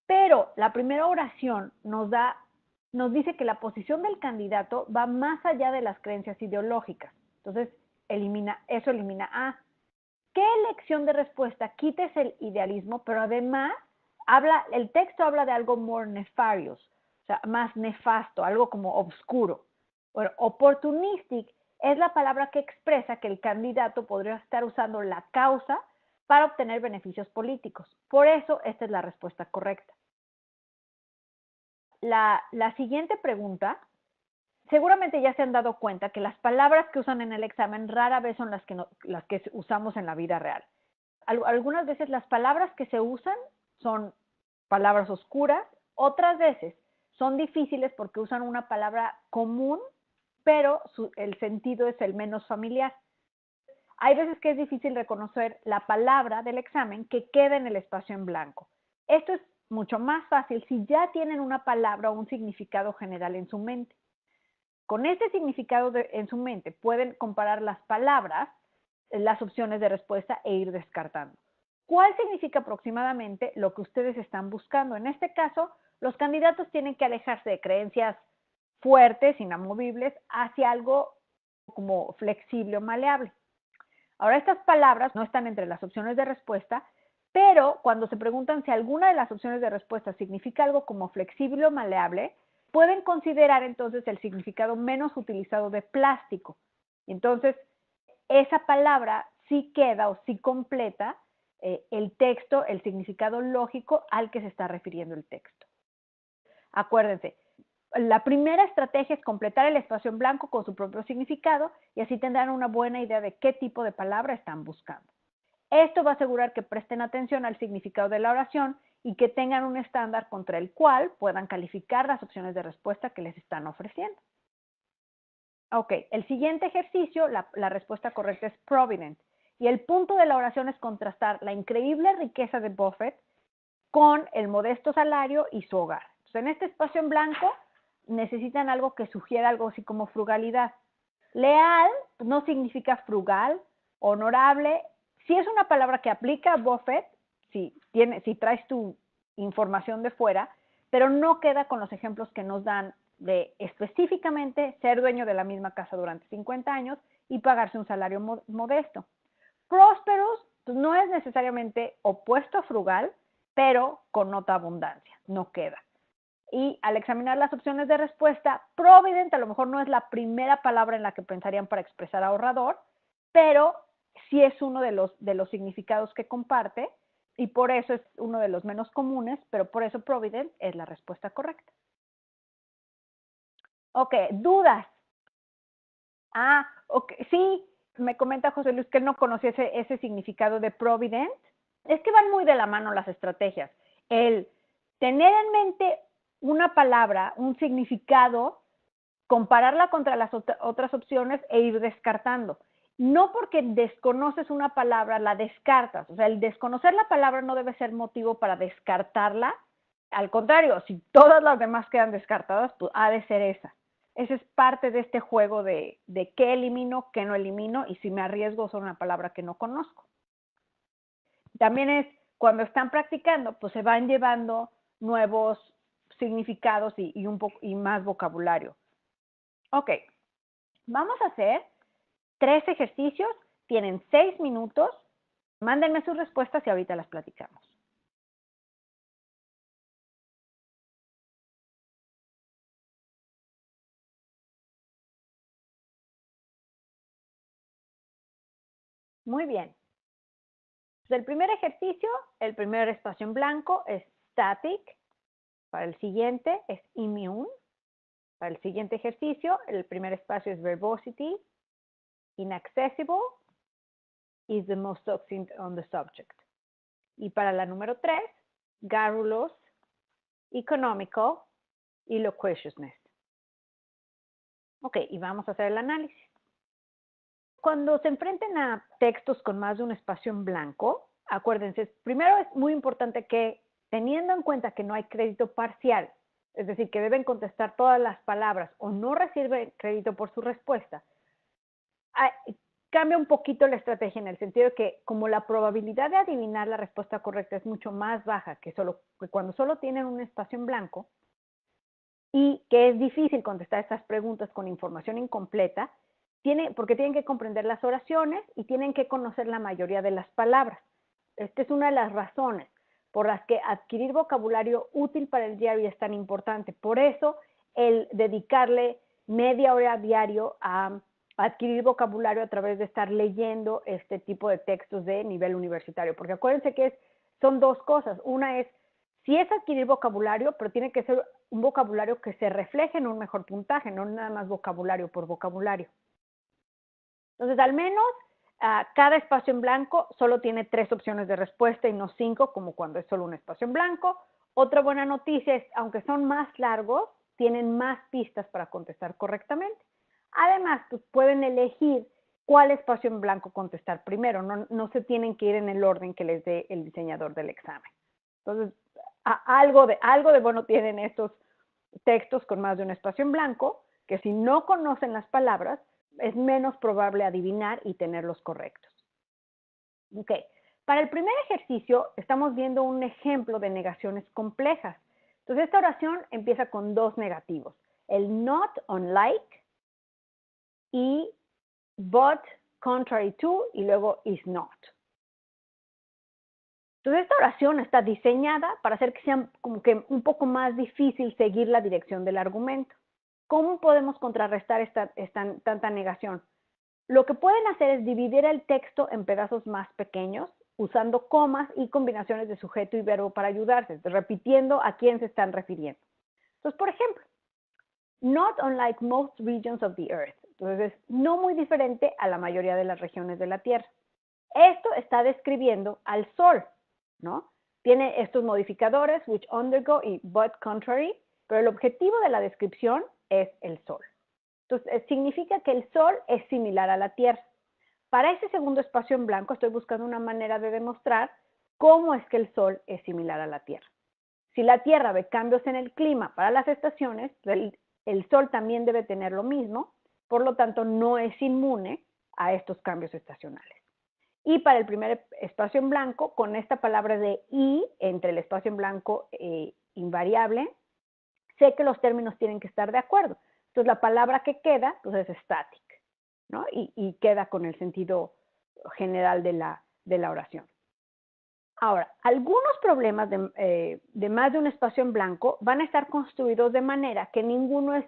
pero la primera oración nos dice que la posición del candidato va más allá de las creencias ideológicas. Entonces, eso elimina A. ¿Qué elección de respuesta? Quites el idealismo, pero además el texto habla de algo more nefarious, o sea, más nefasto, algo como obscuro. Bueno, opportunistic es la palabra que expresa que el candidato podría estar usando la causa para obtener beneficios políticos. Por eso, esta es la respuesta correcta. La siguiente pregunta, seguramente ya se han dado cuenta que las palabras que usan en el examen rara vez son las que usamos en la vida real. Algunas veces las palabras que se usan son palabras oscuras, otras veces son difíciles porque usan una palabra común, pero el sentido es el menos familiar. Hay veces que es difícil reconocer la palabra del examen que queda en el espacio en blanco. Esto es mucho más fácil si ya tienen una palabra o un significado general en su mente. Con este significado en su mente pueden comparar las palabras, las opciones de respuesta e ir descartando. ¿Cuál significa aproximadamente lo que ustedes están buscando? En este caso, los candidatos tienen que alejarse de creencias fuertes, inamovibles, hacia algo como flexible o maleable. Ahora, estas palabras no están entre las opciones de respuesta, pero cuando se preguntan si alguna de las opciones de respuesta significa algo como flexible o maleable, pueden considerar entonces el significado menos utilizado de plástico. Entonces, esa palabra sí queda o sí completa el texto, el significado lógico al que se está refiriendo el texto. Acuérdense, la primera estrategia es completar el espacio en blanco con su propio significado y así tendrán una buena idea de qué tipo de palabra están buscando. Esto va a asegurar que presten atención al significado de la oración y que tengan un estándar contra el cual puedan calificar las opciones de respuesta que les están ofreciendo. Ok, el siguiente ejercicio, la respuesta correcta es provident. Y el punto de la oración es contrastar la increíble riqueza de Buffett con el modesto salario y su hogar. Entonces, en este espacio en blanco necesitan algo que sugiera algo así como frugalidad. Leal no significa frugal, honorable. Si es una palabra que aplica a Buffett, si traes tu información de fuera, pero no queda con los ejemplos que nos dan de específicamente ser dueño de la misma casa durante 50 años y pagarse un salario modesto. Prosperous pues, no es necesariamente opuesto a frugal, pero connota abundancia, no queda. Y al examinar las opciones de respuesta, provident a lo mejor no es la primera palabra en la que pensarían para expresar ahorrador, pero sí es uno de los significados que comparte y por eso es uno de los menos comunes, pero por eso provident es la respuesta correcta. Ok, dudas. Okay. Sí, me comenta José Luis que él no conocía ese significado de provident. Es que van muy de la mano las estrategias. El tener en mente una palabra, un significado, compararla contra las otras opciones e ir descartando. No porque desconoces una palabra, la descartas. O sea, el desconocer la palabra no debe ser motivo para descartarla. Al contrario, si todas las demás quedan descartadas, pues ha de ser esa. Esa es parte de este juego de qué elimino, qué no elimino y si me arriesgo sobre una palabra que no conozco. También es cuando están practicando, pues se van llevando nuevos significados y más vocabulario. Ok, vamos a hacer 3 ejercicios, tienen 6 minutos. Mándenme sus respuestas y ahorita las platicamos. Muy bien. El primer ejercicio, el primer espacio en blanco es static. Para el siguiente es immune. Para el siguiente ejercicio, el primer espacio es verbosity. Inaccessible is the most succinct on the subject. Y para la número 3, garrulous, economical y loquaciousness. Ok, y vamos a hacer el análisis. Cuando se enfrenten a textos con más de un espacio en blanco, acuérdense, primero es muy importante que, teniendo en cuenta que no hay crédito parcial, es decir, que deben contestar todas las palabras o no reciben crédito por su respuesta, cambia un poquito la estrategia en el sentido de que como la probabilidad de adivinar la respuesta correcta es mucho más baja que cuando solo tienen un espacio en blanco y que es difícil contestar estas preguntas con información incompleta, porque tienen que comprender las oraciones y tienen que conocer la mayoría de las palabras. Esta es una de las razones por las que adquirir vocabulario útil para el GRE es tan importante. Por eso, el dedicarle media hora diario a adquirir vocabulario a través de estar leyendo este tipo de textos de nivel universitario. Porque acuérdense que son dos cosas. Una es, sí es adquirir vocabulario, pero tiene que ser un vocabulario que se refleje en un mejor puntaje, no nada más vocabulario por vocabulario. Entonces, al menos cada espacio en blanco solo tiene 3 opciones de respuesta y no 5, como cuando es solo un espacio en blanco. Otra buena noticia es, aunque son más largos, tienen más pistas para contestar correctamente. Además, pues, pueden elegir cuál espacio en blanco contestar primero. No se tienen que ir en el orden que les dé el diseñador del examen. Entonces, algo de bueno tienen estos textos con más de un espacio en blanco, que si no conocen las palabras, es menos probable adivinar y tenerlos correctos. Ok, para el primer ejercicio estamos viendo un ejemplo de negaciones complejas. Entonces esta oración empieza con 2 negativos, el not, unlike, y but, contrary to, y luego is not. Entonces esta oración está diseñada para hacer que sea como que un poco más difícil seguir la dirección del argumento. ¿Cómo podemos contrarrestar tanta negación? Lo que pueden hacer es dividir el texto en pedazos más pequeños, usando comas y combinaciones de sujeto y verbo para ayudarse, repitiendo a quién se están refiriendo. Entonces, por ejemplo, not unlike most regions of the earth. Entonces, no muy diferente a la mayoría de las regiones de la Tierra. Esto está describiendo al Sol, ¿no? Tiene estos modificadores, which undergo y but contrary, pero el objetivo de la descripción es el Sol. Entonces, significa que el Sol es similar a la Tierra. Para ese segundo espacio en blanco estoy buscando una manera de demostrar cómo es que el Sol es similar a la Tierra. Si la Tierra ve cambios en el clima para las estaciones, el Sol también debe tener lo mismo, por lo tanto no es inmune a estos cambios estacionales. Y para el primer espacio en blanco, con esta palabra de y entre el espacio en blanco invariable, sé que los términos tienen que estar de acuerdo. Entonces la palabra que queda pues es static, ¿no? Y queda con el sentido general de la oración. Ahora, algunos problemas de más de un espacio en blanco van a estar construidos de manera que ninguno es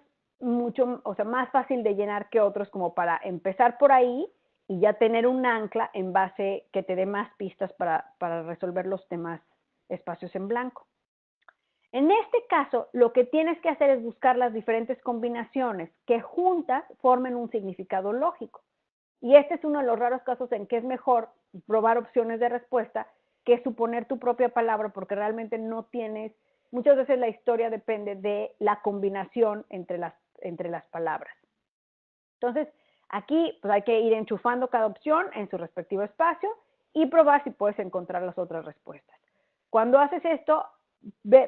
más fácil de llenar que otros, como para empezar por ahí y ya tener un ancla en base que te dé más pistas para resolver los demás espacios en blanco. En este caso, lo que tienes que hacer es buscar las diferentes combinaciones que juntas formen un significado lógico. Y este es uno de los raros casos en que es mejor probar opciones de respuesta que suponer tu propia palabra, porque realmente no tienes, muchas veces la historia depende de la combinación entre las palabras. Entonces, aquí pues hay que ir enchufando cada opción en su respectivo espacio y probar si puedes encontrar las otras respuestas. Cuando haces esto,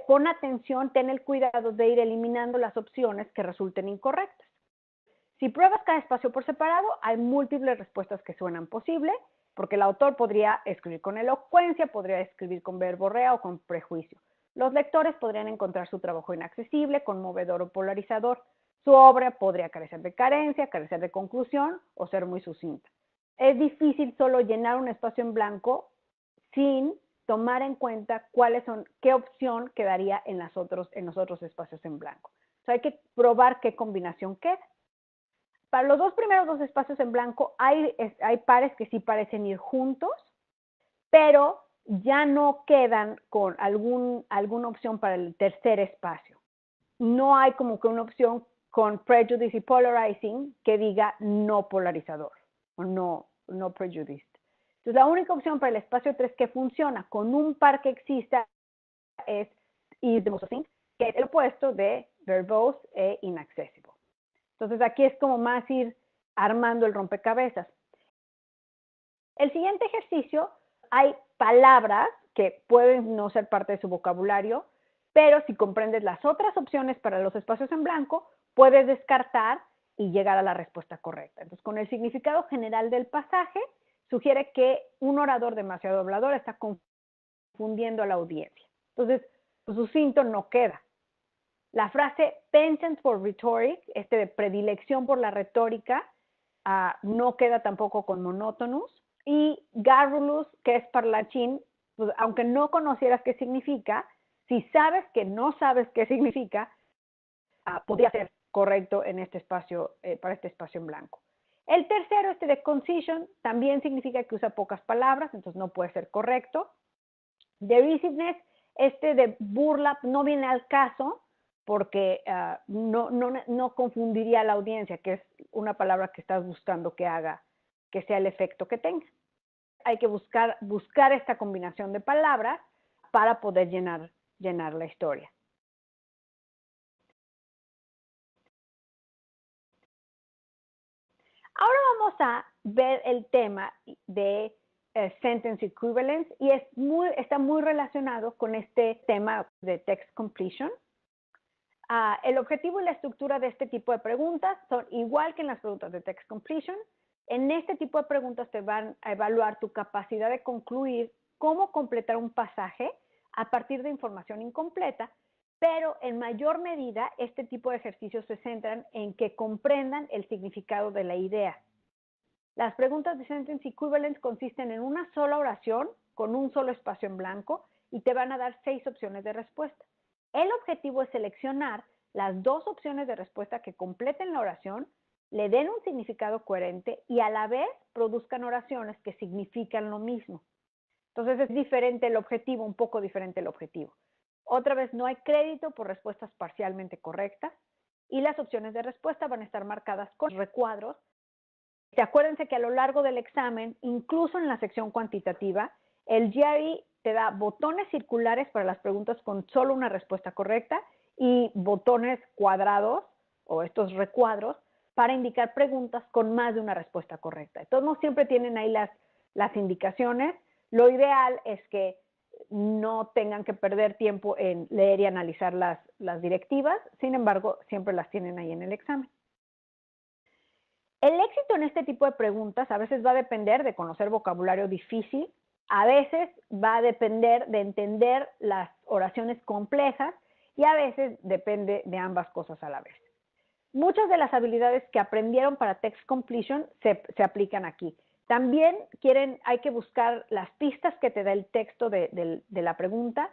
pon atención, ten el cuidado de ir eliminando las opciones que resulten incorrectas. Si pruebas cada espacio por separado, hay múltiples respuestas que suenan posibles, porque el autor podría escribir con elocuencia, podría escribir con verborrea o con prejuicio. Los lectores podrían encontrar su trabajo inaccesible, conmovedor o polarizador. Su obra podría carecer de carencia, carecer de conclusión o ser muy sucinta. Es difícil solo llenar un espacio en blanco sin tomar en cuenta qué opción quedaría en los otros espacios en blanco. O sea, hay que probar qué combinación queda. Para los primeros dos espacios en blanco hay pares que sí parecen ir juntos, pero ya no quedan con alguna opción para el tercer espacio. No hay como que una opción con prejudice y polarizing que diga no polarizador o no prejudiced. Entonces la única opción para el espacio 3 que funciona con un par que exista es is the most succinct, que es el opuesto de verbose e inaccessible. Entonces aquí es como más ir armando el rompecabezas. El siguiente ejercicio, hay palabras que pueden no ser parte de su vocabulario, pero si comprendes las otras opciones para los espacios en blanco, puedes descartar y llegar a la respuesta correcta. Entonces, con el significado general del pasaje, sugiere que un orador demasiado hablador está confundiendo a la audiencia. Entonces, sucinto no queda. La frase penchant for rhetoric, de predilección por la retórica, no queda tampoco con monotonous. Y garrulous, que es parlanchín, pues, aunque no conocieras qué significa, si sabes que no sabes qué significa, podría ser correcto en este espacio, para este espacio en blanco. El tercero, de concision, también significa que usa pocas palabras, entonces no puede ser correcto. Derisiveness, de burla, no viene al caso porque no confundiría a la audiencia, que es una palabra que estás buscando que haga, que sea el efecto que tenga. Hay que buscar esta combinación de palabras para poder llenar la historia. Ahora vamos a ver el tema de sentence equivalence y está muy relacionado con este tema de text completion. El objetivo y la estructura de este tipo de preguntas son igual que en las preguntas de text completion. En este tipo de preguntas te van a evaluar tu capacidad de concluir cómo completar un pasaje a partir de información incompleta, pero en mayor medida este tipo de ejercicios se centran en que comprendan el significado de la idea. Las preguntas de sentence equivalence consisten en una sola oración con un solo espacio en blanco y te van a dar 6 opciones de respuesta. El objetivo es seleccionar las 2 opciones de respuesta que completen la oración, le den un significado coherente y a la vez produzcan oraciones que significan lo mismo. Entonces es diferente el objetivo, un poco diferente el objetivo. Otra vez, no hay crédito por respuestas parcialmente correctas y las opciones de respuesta van a estar marcadas con recuadros. Acuérdense que a lo largo del examen, incluso en la sección cuantitativa, el GRE te da botones circulares para las preguntas con solo una respuesta correcta y botones cuadrados o estos recuadros para indicar preguntas con más de una respuesta correcta. Entonces, no siempre tienen ahí las indicaciones. Lo ideal es que no tengan que perder tiempo en leer y analizar las directivas, sin embargo, siempre las tienen ahí en el examen. El éxito en este tipo de preguntas a veces va a depender de conocer vocabulario difícil, a veces va a depender de entender las oraciones complejas y a veces depende de ambas cosas a la vez. Muchas de las habilidades que aprendieron para text completion se aplican aquí. También hay que buscar las pistas que te da el texto de la pregunta,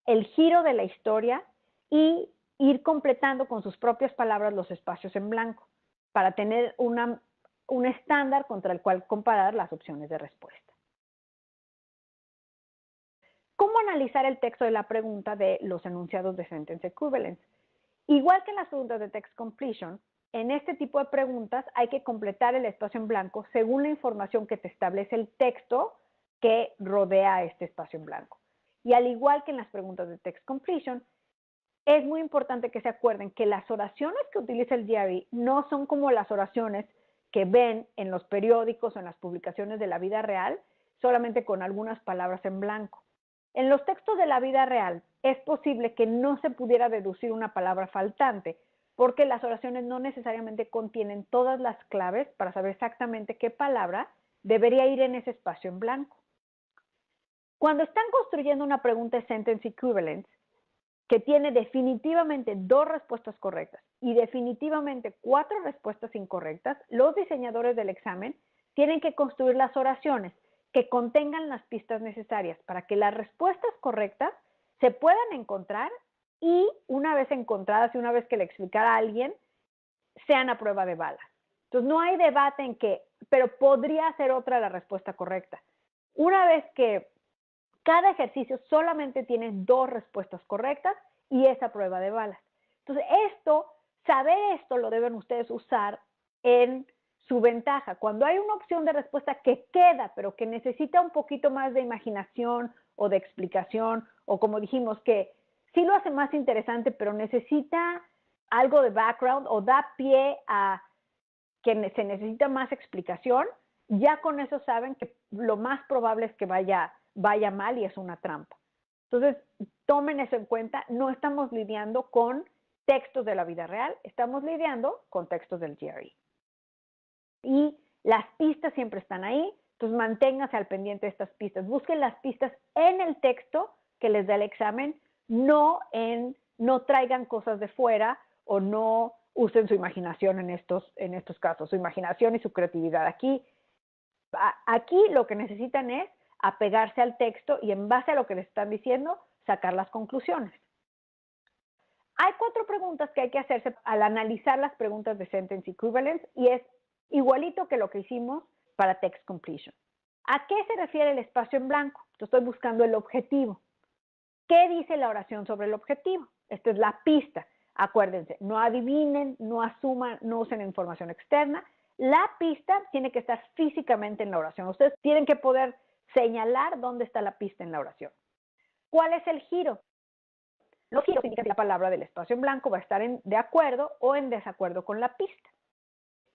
el giro de la historia y ir completando con sus propias palabras los espacios en blanco para tener un estándar contra el cual comparar las opciones de respuesta. ¿Cómo analizar el texto de la pregunta de los enunciados de sentence equivalence? Igual que en las preguntas de text completion, en este tipo de preguntas hay que completar el espacio en blanco según la información que te establece el texto que rodea este espacio en blanco. Y al igual que en las preguntas de text completion, es muy importante que se acuerden que las oraciones que utiliza el GRE no son como las oraciones que ven en los periódicos o en las publicaciones de la vida real, solamente con algunas palabras en blanco. En los textos de la vida real es posible que no se pudiera deducir una palabra faltante, porque las oraciones no necesariamente contienen todas las claves para saber exactamente qué palabra debería ir en ese espacio en blanco. Cuando están construyendo una pregunta de sentence equivalence, que tiene definitivamente 2 respuestas correctas y definitivamente 4 respuestas incorrectas, los diseñadores del examen tienen que construir las oraciones que contengan las pistas necesarias para que las respuestas correctas se puedan encontrar y una vez encontradas y una vez que le explicara a alguien, sean a prueba de balas. Entonces no hay debate en que, pero podría ser otra la respuesta correcta. Una vez que cada ejercicio solamente tiene 2 respuestas correctas y es a prueba de balas. Entonces, saber esto lo deben ustedes usar en su ventaja. Cuando hay una opción de respuesta que queda, pero que necesita un poquito más de imaginación o de explicación, o como dijimos, que sí lo hace más interesante, pero necesita algo de background o da pie a que se necesita más explicación, ya con eso saben que lo más probable es que vaya mal y es una trampa. Entonces, tomen eso en cuenta. No estamos lidiando con textos de la vida real, estamos lidiando con textos del GRE. Y las pistas siempre están ahí, entonces manténganse al pendiente de estas pistas. Busquen las pistas en el texto que les da el examen, no traigan cosas de fuera o no usen su imaginación en estos casos, su imaginación y su creatividad. Aquí lo que necesitan es apegarse al texto y en base a lo que les están diciendo, sacar las conclusiones. Hay 4 preguntas que hay que hacerse al analizar las preguntas de sentence equivalence y es igualito que lo que hicimos para text completion. ¿A qué se refiere el espacio en blanco? Yo estoy buscando el objetivo. ¿Qué dice la oración sobre el objetivo? Esta es la pista. Acuérdense, no adivinen, no asuman, no usen información externa. La pista tiene que estar físicamente en la oración. Ustedes tienen que poder señalar dónde está la pista en la oración. ¿Cuál es el giro? Los giros indican si la palabra del espacio en blanco va a estar de acuerdo o en desacuerdo con la pista.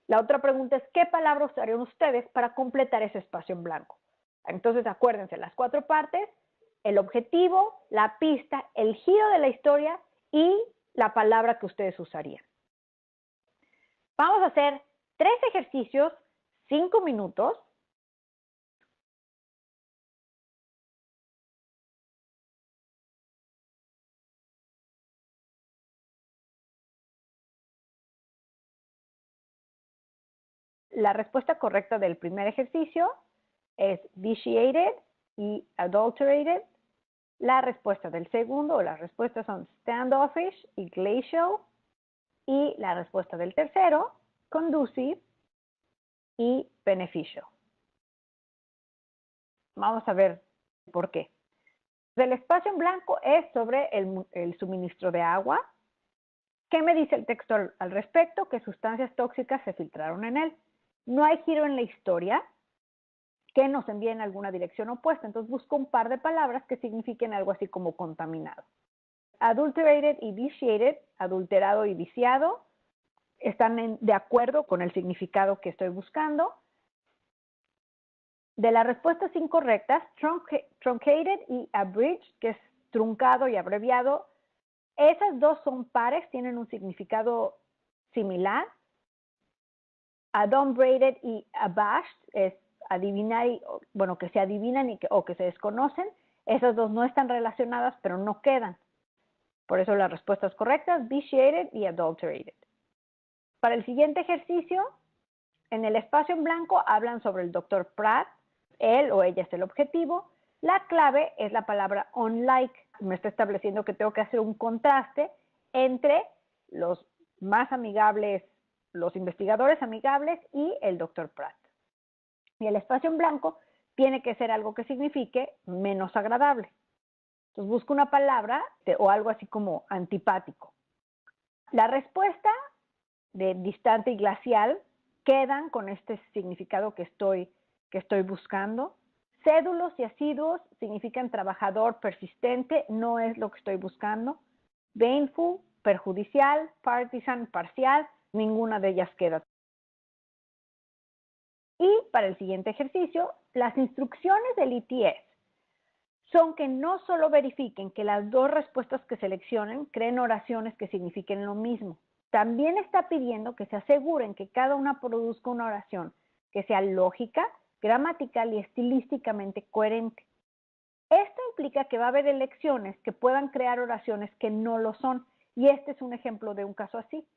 La otra pregunta es, ¿qué palabra usarían ustedes para completar ese espacio en blanco? Entonces, acuérdense, las 4 partes, el objetivo, la pista, el giro de la historia y la palabra que ustedes usarían. Vamos a hacer 3 ejercicios, 5 minutos. La respuesta correcta del primer ejercicio es vitiated y adulterated. La respuesta del segundo, o las respuestas son standoffish y glacial. Y la respuesta del tercero, conducive y beneficial. Vamos a ver por qué. El espacio en blanco es sobre el suministro de agua. ¿Qué me dice el texto al respecto? Que sustancias tóxicas se filtraron en él. No hay giro en la historia que nos envíe en alguna dirección opuesta. Entonces busco un par de palabras que signifiquen algo así como contaminado. Adulterated y vitiated, adulterado y viciado, están de acuerdo con el significado que estoy buscando. De las respuestas incorrectas, truncated y abridged, que es truncado y abreviado, esas dos son pares, tienen un significado similar. Adumbrated y abashed es adivinar, bueno, que se adivinan o que se desconocen. Esas dos no están relacionadas, pero no quedan. Por eso las respuestas correctas, vitiated y adulterated. Para el siguiente ejercicio, en el espacio en blanco hablan sobre el Dr. Pratt. Él o ella es el objetivo. La clave es la palabra unlike. Me está estableciendo que tengo que hacer un contraste entre los más amigables, los investigadores amigables y el Dr. Pratt. Y el espacio en blanco tiene que ser algo que signifique menos agradable. Entonces busco una palabra o algo así como antipático. La respuesta de distante y glacial quedan con este significado que estoy buscando. Cédulos y asiduos significan trabajador persistente, no es lo que estoy buscando. Baneful, perjudicial, partisan, parcial, ninguna de ellas queda. Y para el siguiente ejercicio, las instrucciones del ETS son que no solo verifiquen que las dos respuestas que seleccionen creen oraciones que signifiquen lo mismo. También está pidiendo que se aseguren que cada una produzca una oración que sea lógica, gramatical y estilísticamente coherente. Esto implica que va a haber elecciones que puedan crear oraciones que no lo son, y este es un ejemplo de un caso así.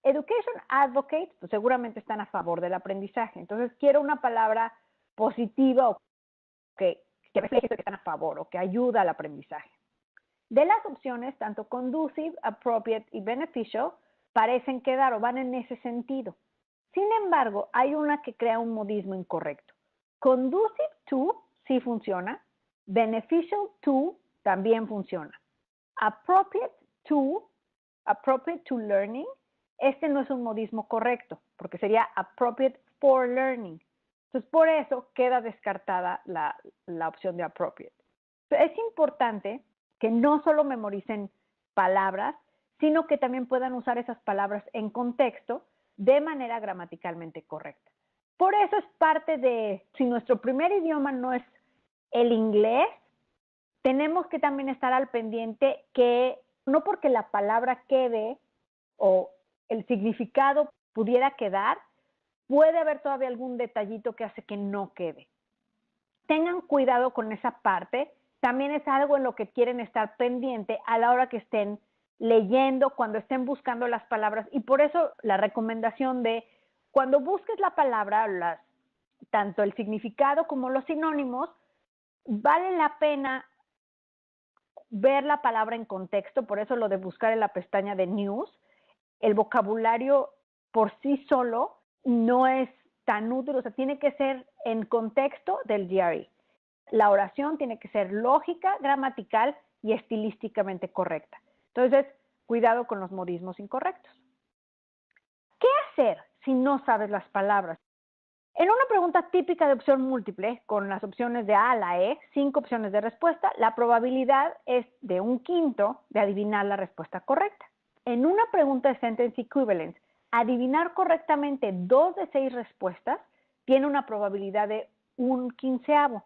Education advocates, pues seguramente están a favor del aprendizaje, entonces quiero una palabra positiva o que refleje que están a favor o que ayuda al aprendizaje. De las opciones, tanto conducive, appropriate y beneficial parecen quedar o van en ese sentido. Sin embargo, hay una que crea un modismo incorrecto. Conducive to sí funciona, beneficial to también funciona. Appropriate to learning, este no es un modismo correcto, porque sería appropriate for learning. Entonces, por eso queda descartada la opción de appropriate. Es importante que no solo memoricen palabras, sino que también puedan usar esas palabras en contexto de manera gramaticalmente correcta. Por eso es parte de, si nuestro primer idioma no es el inglés, tenemos que también estar al pendiente que no porque la palabra quede o el significado pudiera quedar, puede haber todavía algún detallito que hace que no quede. Tengan cuidado con esa parte, también es algo en lo que quieren estar pendiente a la hora que estén leyendo, cuando estén buscando las palabras, y por eso la recomendación de cuando busques la palabra, tanto el significado como los sinónimos, vale la pena ver la palabra en contexto, por eso lo de buscar en la pestaña de News. El vocabulario por sí solo no es tan útil, o sea, tiene que ser en contexto del GRE. La oración tiene que ser lógica, gramatical y estilísticamente correcta. Entonces, cuidado con los modismos incorrectos. ¿Qué hacer si no sabes las palabras? En una pregunta típica de opción múltiple, con las opciones de A a la E, 5 opciones de respuesta, la probabilidad es de 1/5 de adivinar la respuesta correcta. En una pregunta de Sentence Equivalence, adivinar correctamente 2 de 6 respuestas tiene una probabilidad de 1/15.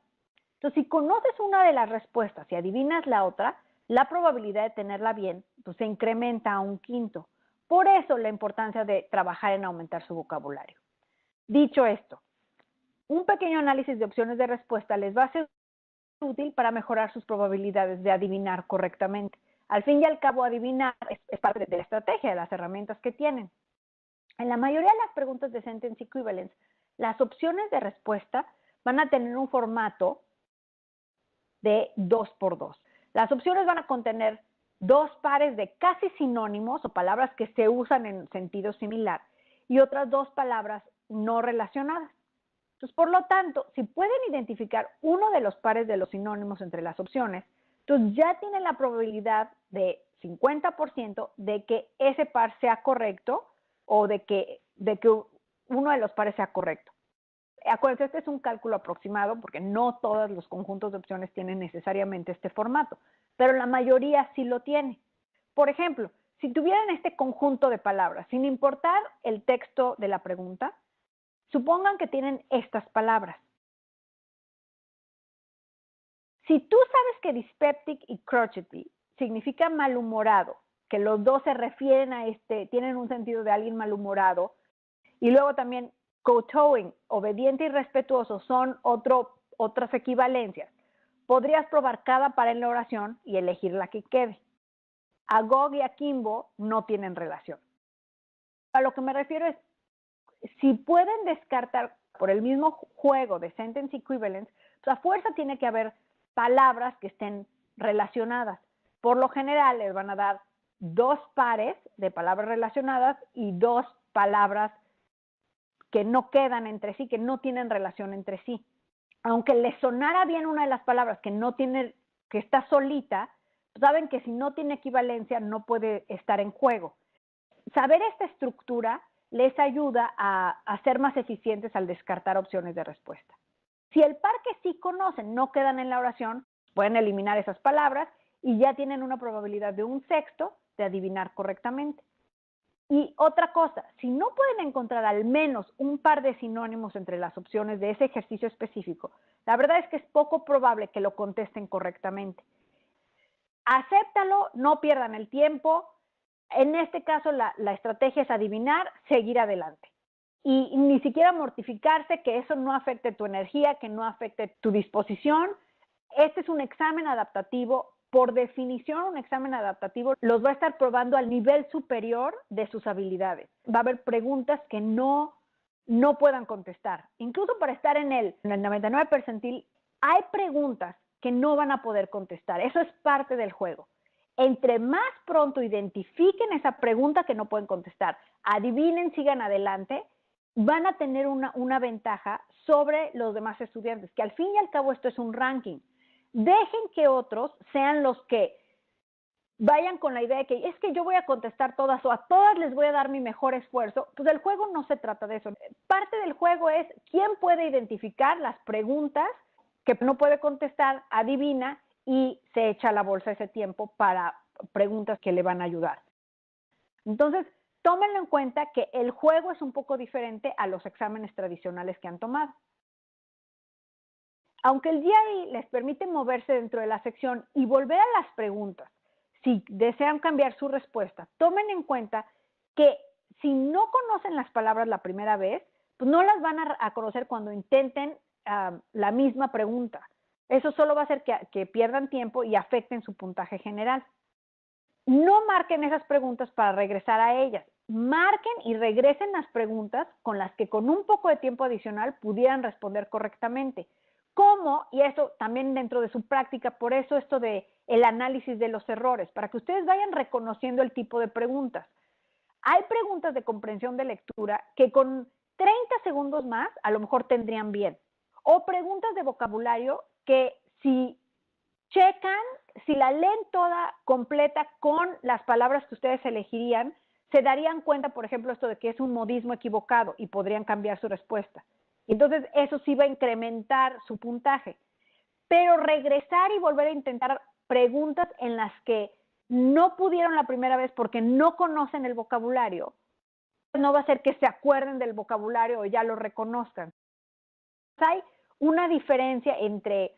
Entonces, si conoces una de las respuestas y adivinas la otra, la probabilidad de tenerla bien pues, se incrementa a 1/5. Por eso la importancia de trabajar en aumentar su vocabulario. Dicho esto, un pequeño análisis de opciones de respuesta les va a ser útil para mejorar sus probabilidades de adivinar correctamente. Al fin y al cabo, adivinar es parte de la estrategia, de las herramientas que tienen. En la mayoría de las preguntas de Sentence Equivalence, las opciones de respuesta van a tener un formato de 2x2. Las opciones van a contener 2 pares de casi sinónimos o palabras que se usan en sentido similar y otras 2 palabras no relacionadas. Entonces, por lo tanto, si pueden identificar uno de los pares de los sinónimos entre las opciones, entonces ya tienen la probabilidad de 50% de que ese par sea correcto o de que uno de los pares sea correcto. Acuérdense, este es un cálculo aproximado porque no todos los conjuntos de opciones tienen necesariamente este formato, pero la mayoría sí lo tiene. Por ejemplo, si tuvieran este conjunto de palabras, sin importar el texto de la pregunta, supongan que tienen estas palabras. Si tú sabes que dyspeptic y crotchety significa malhumorado, que los dos se refieren a tienen un sentido de alguien malhumorado, y luego también kowtowing, obediente y respetuoso son otras equivalencias. Podrías probar cada par en la oración y elegir la que quede. Agog y akimbo no tienen relación. A lo que me refiero es, si pueden descartar por el mismo juego de Sentence Equivalence, pues a fuerza tiene que haber palabras que estén relacionadas. Por lo general les van a dar 2 pares de palabras relacionadas y 2 palabras que no quedan entre sí, que no tienen relación entre sí. Aunque les sonara bien una de las palabras que está solita, saben que si no tiene equivalencia no puede estar en juego. Saber esta estructura les ayuda a ser más eficientes al descartar opciones de respuesta. Si el par que sí conocen no quedan en la oración, pueden eliminar esas palabras y ya tienen una probabilidad de 1/6 de adivinar correctamente. Y otra cosa, si no pueden encontrar al menos un par de sinónimos entre las opciones de ese ejercicio específico, la verdad es que es poco probable que lo contesten correctamente. Acéptalo, no pierdan el tiempo. En este caso, la estrategia es adivinar, seguir adelante. Y ni siquiera mortificarse, que eso no afecte tu energía, que no afecte tu disposición. Este es un examen adaptativo. Por definición, un examen adaptativo los va a estar probando al nivel superior de sus habilidades. Va a haber preguntas que no puedan contestar. Incluso para estar en el 99 percentil, hay preguntas que no van a poder contestar. Eso es parte del juego. Entre más pronto identifiquen esa pregunta que no pueden contestar, adivinen, sigan adelante, van a tener una ventaja sobre los demás estudiantes, que al fin y al cabo esto es un ranking. Dejen que otros sean los que vayan con la idea de que es que yo voy a contestar todas o a todas les voy a dar mi mejor esfuerzo. Pues el juego no se trata de eso. Parte del juego es quién puede identificar las preguntas que no puede contestar, adivina y se echa a la bolsa ese tiempo para preguntas que le van a ayudar. Entonces, tómenlo en cuenta que el juego es un poco diferente a los exámenes tradicionales que han tomado. Aunque el GRE les permite moverse dentro de la sección y volver a las preguntas, si desean cambiar su respuesta, tomen en cuenta que si no conocen las palabras la primera vez, pues no las van a conocer cuando intenten la misma pregunta. Eso solo va a hacer que pierdan tiempo y afecten su puntaje general. No marquen esas preguntas para regresar a ellas. Marquen y regresen las preguntas con las que con un poco de tiempo adicional pudieran responder correctamente. ¿Cómo? Y eso también dentro de su práctica, por eso esto de el análisis de los errores, para que ustedes vayan reconociendo el tipo de preguntas. Hay preguntas de comprensión de lectura que con 30 segundos más, a lo mejor tendrían bien. O preguntas de vocabulario que si checan, si la leen toda completa con las palabras que ustedes elegirían, se darían cuenta, por ejemplo, esto de que es un modismo equivocado y podrían cambiar su respuesta. Entonces, eso sí va a incrementar su puntaje. Pero regresar y volver a intentar preguntas en las que no pudieron la primera vez porque no conocen el vocabulario, no va a ser que se acuerden del vocabulario o ya lo reconozcan. Hay una diferencia entre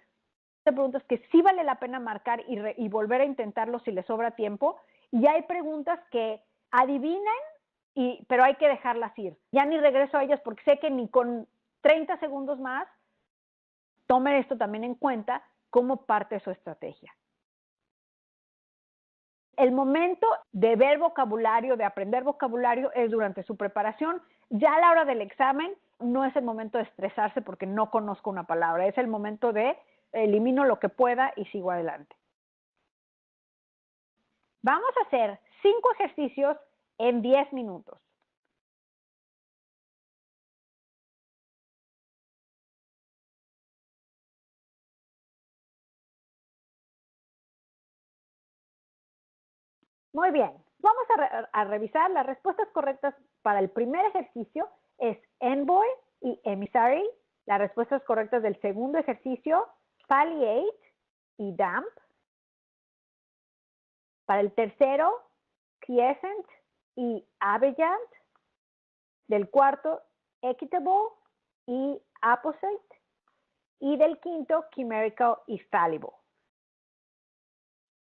preguntas que sí vale la pena marcar y volver a intentarlo si les sobra tiempo, y hay preguntas que adivinan, pero hay que dejarlas ir. Ya ni regreso a ellas porque sé que ni con 30 segundos más tomen esto también en cuenta como parte de su estrategia. El momento de ver vocabulario, de aprender vocabulario, es durante su preparación. Ya a la hora del examen no es el momento de estresarse porque no conozco una palabra, es el momento de elimino lo que pueda y sigo adelante. Vamos a hacer 5 ejercicios en 10 minutos. Muy bien, vamos a revisar las respuestas correctas para el primer ejercicio. Es envoy y emissary. Las respuestas correctas del segundo ejercicio, palliate y damp. Para el tercero, quiescent y abeyant. Del cuarto, equitable y apposite. Y del quinto, chimerical y fallible.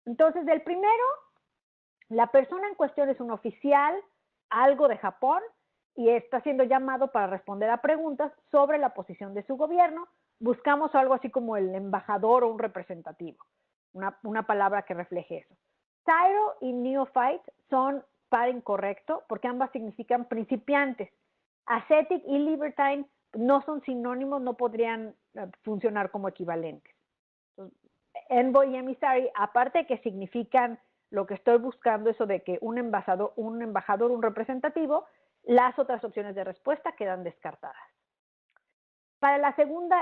Entonces, del primero, la persona en cuestión es un oficial, algo de Japón, y está siendo llamado para responder a preguntas sobre la posición de su gobierno. Buscamos algo así como el embajador o un representativo, una palabra que refleje eso. Tyro y neophyte son par incorrecto porque ambas significan principiantes. Ascetic y libertine no son sinónimos, no podrían funcionar como equivalentes. Entonces, envoy y emissary, aparte de que significan lo que estoy buscando, eso de que un embajador, un representativo, las otras opciones de respuesta quedan descartadas. Para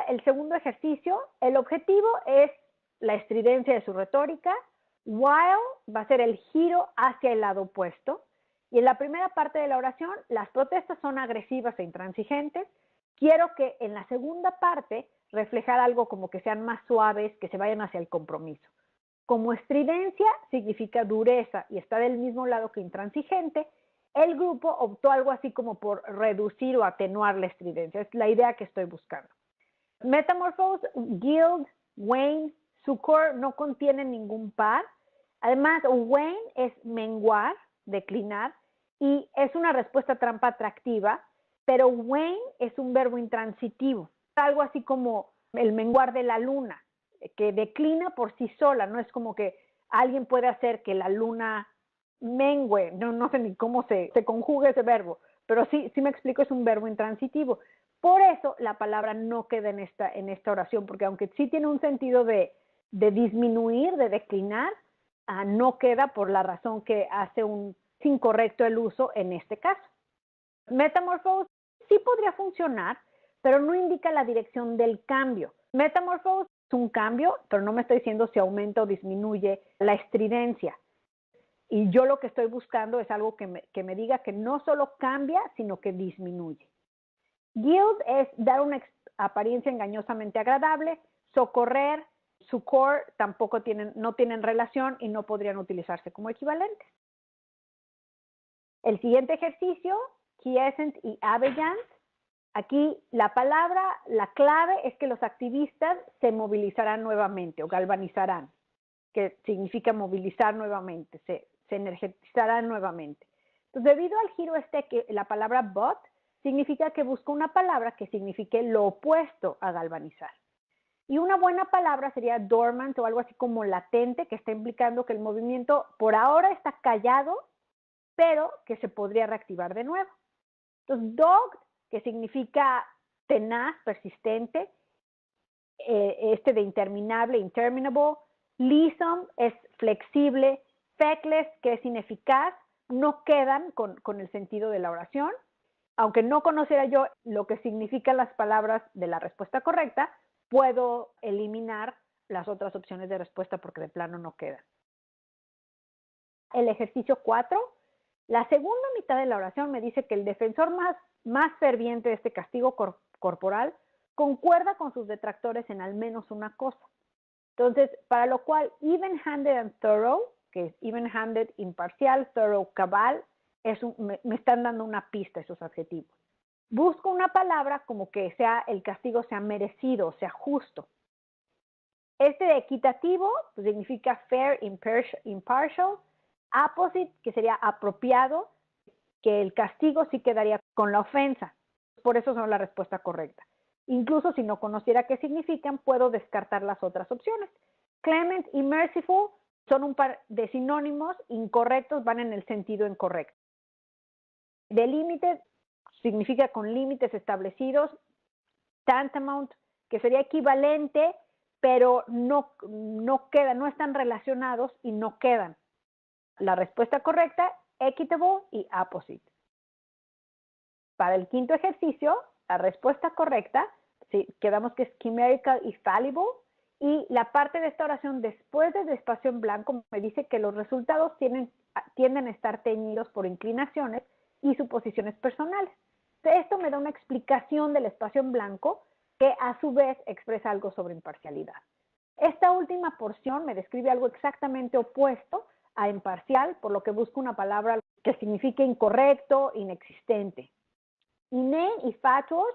el segundo ejercicio, el objetivo es la estridencia de su retórica. While va a ser el giro hacia el lado opuesto. Y en la primera parte de la oración, las protestas son agresivas e intransigentes. Quiero que en la segunda parte reflejar algo como que sean más suaves, que se vayan hacia el compromiso. Como estridencia significa dureza y está del mismo lado que intransigente, el grupo optó algo así como por reducir o atenuar la estridencia. Es la idea que estoy buscando. Metamorphose, Guild, Wane, Succor no contienen ningún par. Además, wane es menguar, declinar, y es una respuesta trampa atractiva, pero wane es un verbo intransitivo. Algo así como el menguar de la luna, que declina por sí sola, no es como que alguien puede hacer que la luna mengue, no sé ni cómo se conjuga ese verbo, pero sí me explico, es un verbo intransitivo. Por eso la palabra no queda en esta oración, porque aunque sí tiene un sentido de disminuir, de declinar, no queda por la razón que hace incorrecto el uso en este caso. Metamorphose sí podría funcionar, pero no indica la dirección del cambio. Metamorphose es un cambio, pero no me estoy diciendo si aumenta o disminuye la estridencia. Y yo lo que estoy buscando es algo que me diga que no solo cambia, sino que disminuye. Guild es dar una apariencia engañosamente agradable. Socorrer, succor tampoco no tienen relación y no podrían utilizarse como equivalentes. El siguiente ejercicio, quiescent y abeyant. Aquí la clave es que los activistas se movilizarán nuevamente o galvanizarán, que significa movilizar nuevamente, se energizarán nuevamente. Entonces, debido al giro que la palabra but significa que busco una palabra que signifique lo opuesto a galvanizar. Y una buena palabra sería dormant o algo así como latente, que está implicando que el movimiento por ahora está callado, pero que se podría reactivar de nuevo. Entonces, dogged, que significa tenaz, persistente, de interminable, interminable. Lissom es flexible. Feckless, que es ineficaz, no quedan con el sentido de la oración. aunque no conociera yo lo que significan las palabras de la respuesta correcta, puedo eliminar las otras opciones de respuesta porque de plano no quedan. El ejercicio 4, la segunda mitad de la oración me dice que el defensor más ferviente de este castigo corporal concuerda con sus detractores en al menos una cosa. Entonces, para lo cual, even-handed and thorough, que es even-handed, imparcial, thorough, cabal, me están dando una pista esos adjetivos. Busco una palabra como que el castigo sea merecido, sea justo. Este de equitativo pues, significa fair, impartial, opposite, que sería apropiado, que el castigo sí quedaría con la ofensa. Por eso son la respuesta correcta. Incluso si no conociera qué significan, puedo descartar las otras opciones. Clement y merciful son un par de sinónimos incorrectos, van en el sentido incorrecto. Delimited significa con límites establecidos. Tantamount, que sería equivalente, pero no están relacionados y no quedan. La respuesta correcta, equitable y opposite. Para el quinto ejercicio, la respuesta correcta, sí, quedamos que es chimerical y fallible, y la parte de esta oración después del espacio en blanco me dice que los resultados tienden a estar teñidos por inclinaciones y suposiciones personales. Esto me da una explicación del espacio en blanco que a su vez expresa algo sobre imparcialidad. Esta última porción me describe algo exactamente opuesto a imparcial, por lo que busco una palabra que signifique incorrecto, inexistente. Inane y fatuous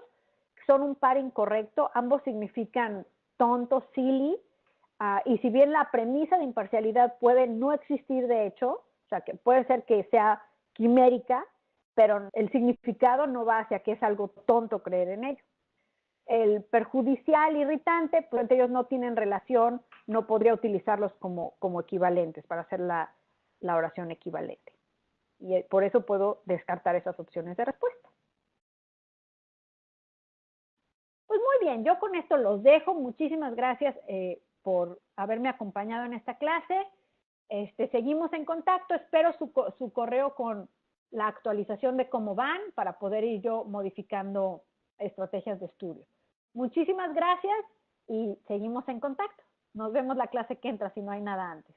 son un par incorrecto, ambos significan tonto, silly, y si bien la premisa de imparcialidad puede no existir de hecho, o sea que puede ser que sea quimérica, pero el significado no va hacia que es algo tonto creer en ello. El perjudicial, irritante, pues ellos no tienen relación, no podría utilizarlos como equivalentes para hacer la oración equivalente. Y por eso puedo descartar esas opciones de respuesta. Pues muy bien, yo con esto los dejo. Muchísimas gracias por haberme acompañado en esta clase. Seguimos en contacto. Espero su correo con la actualización de cómo van para poder ir yo modificando estrategias de estudio. Muchísimas gracias y seguimos en contacto. Nos vemos la clase que entra si no hay nada antes.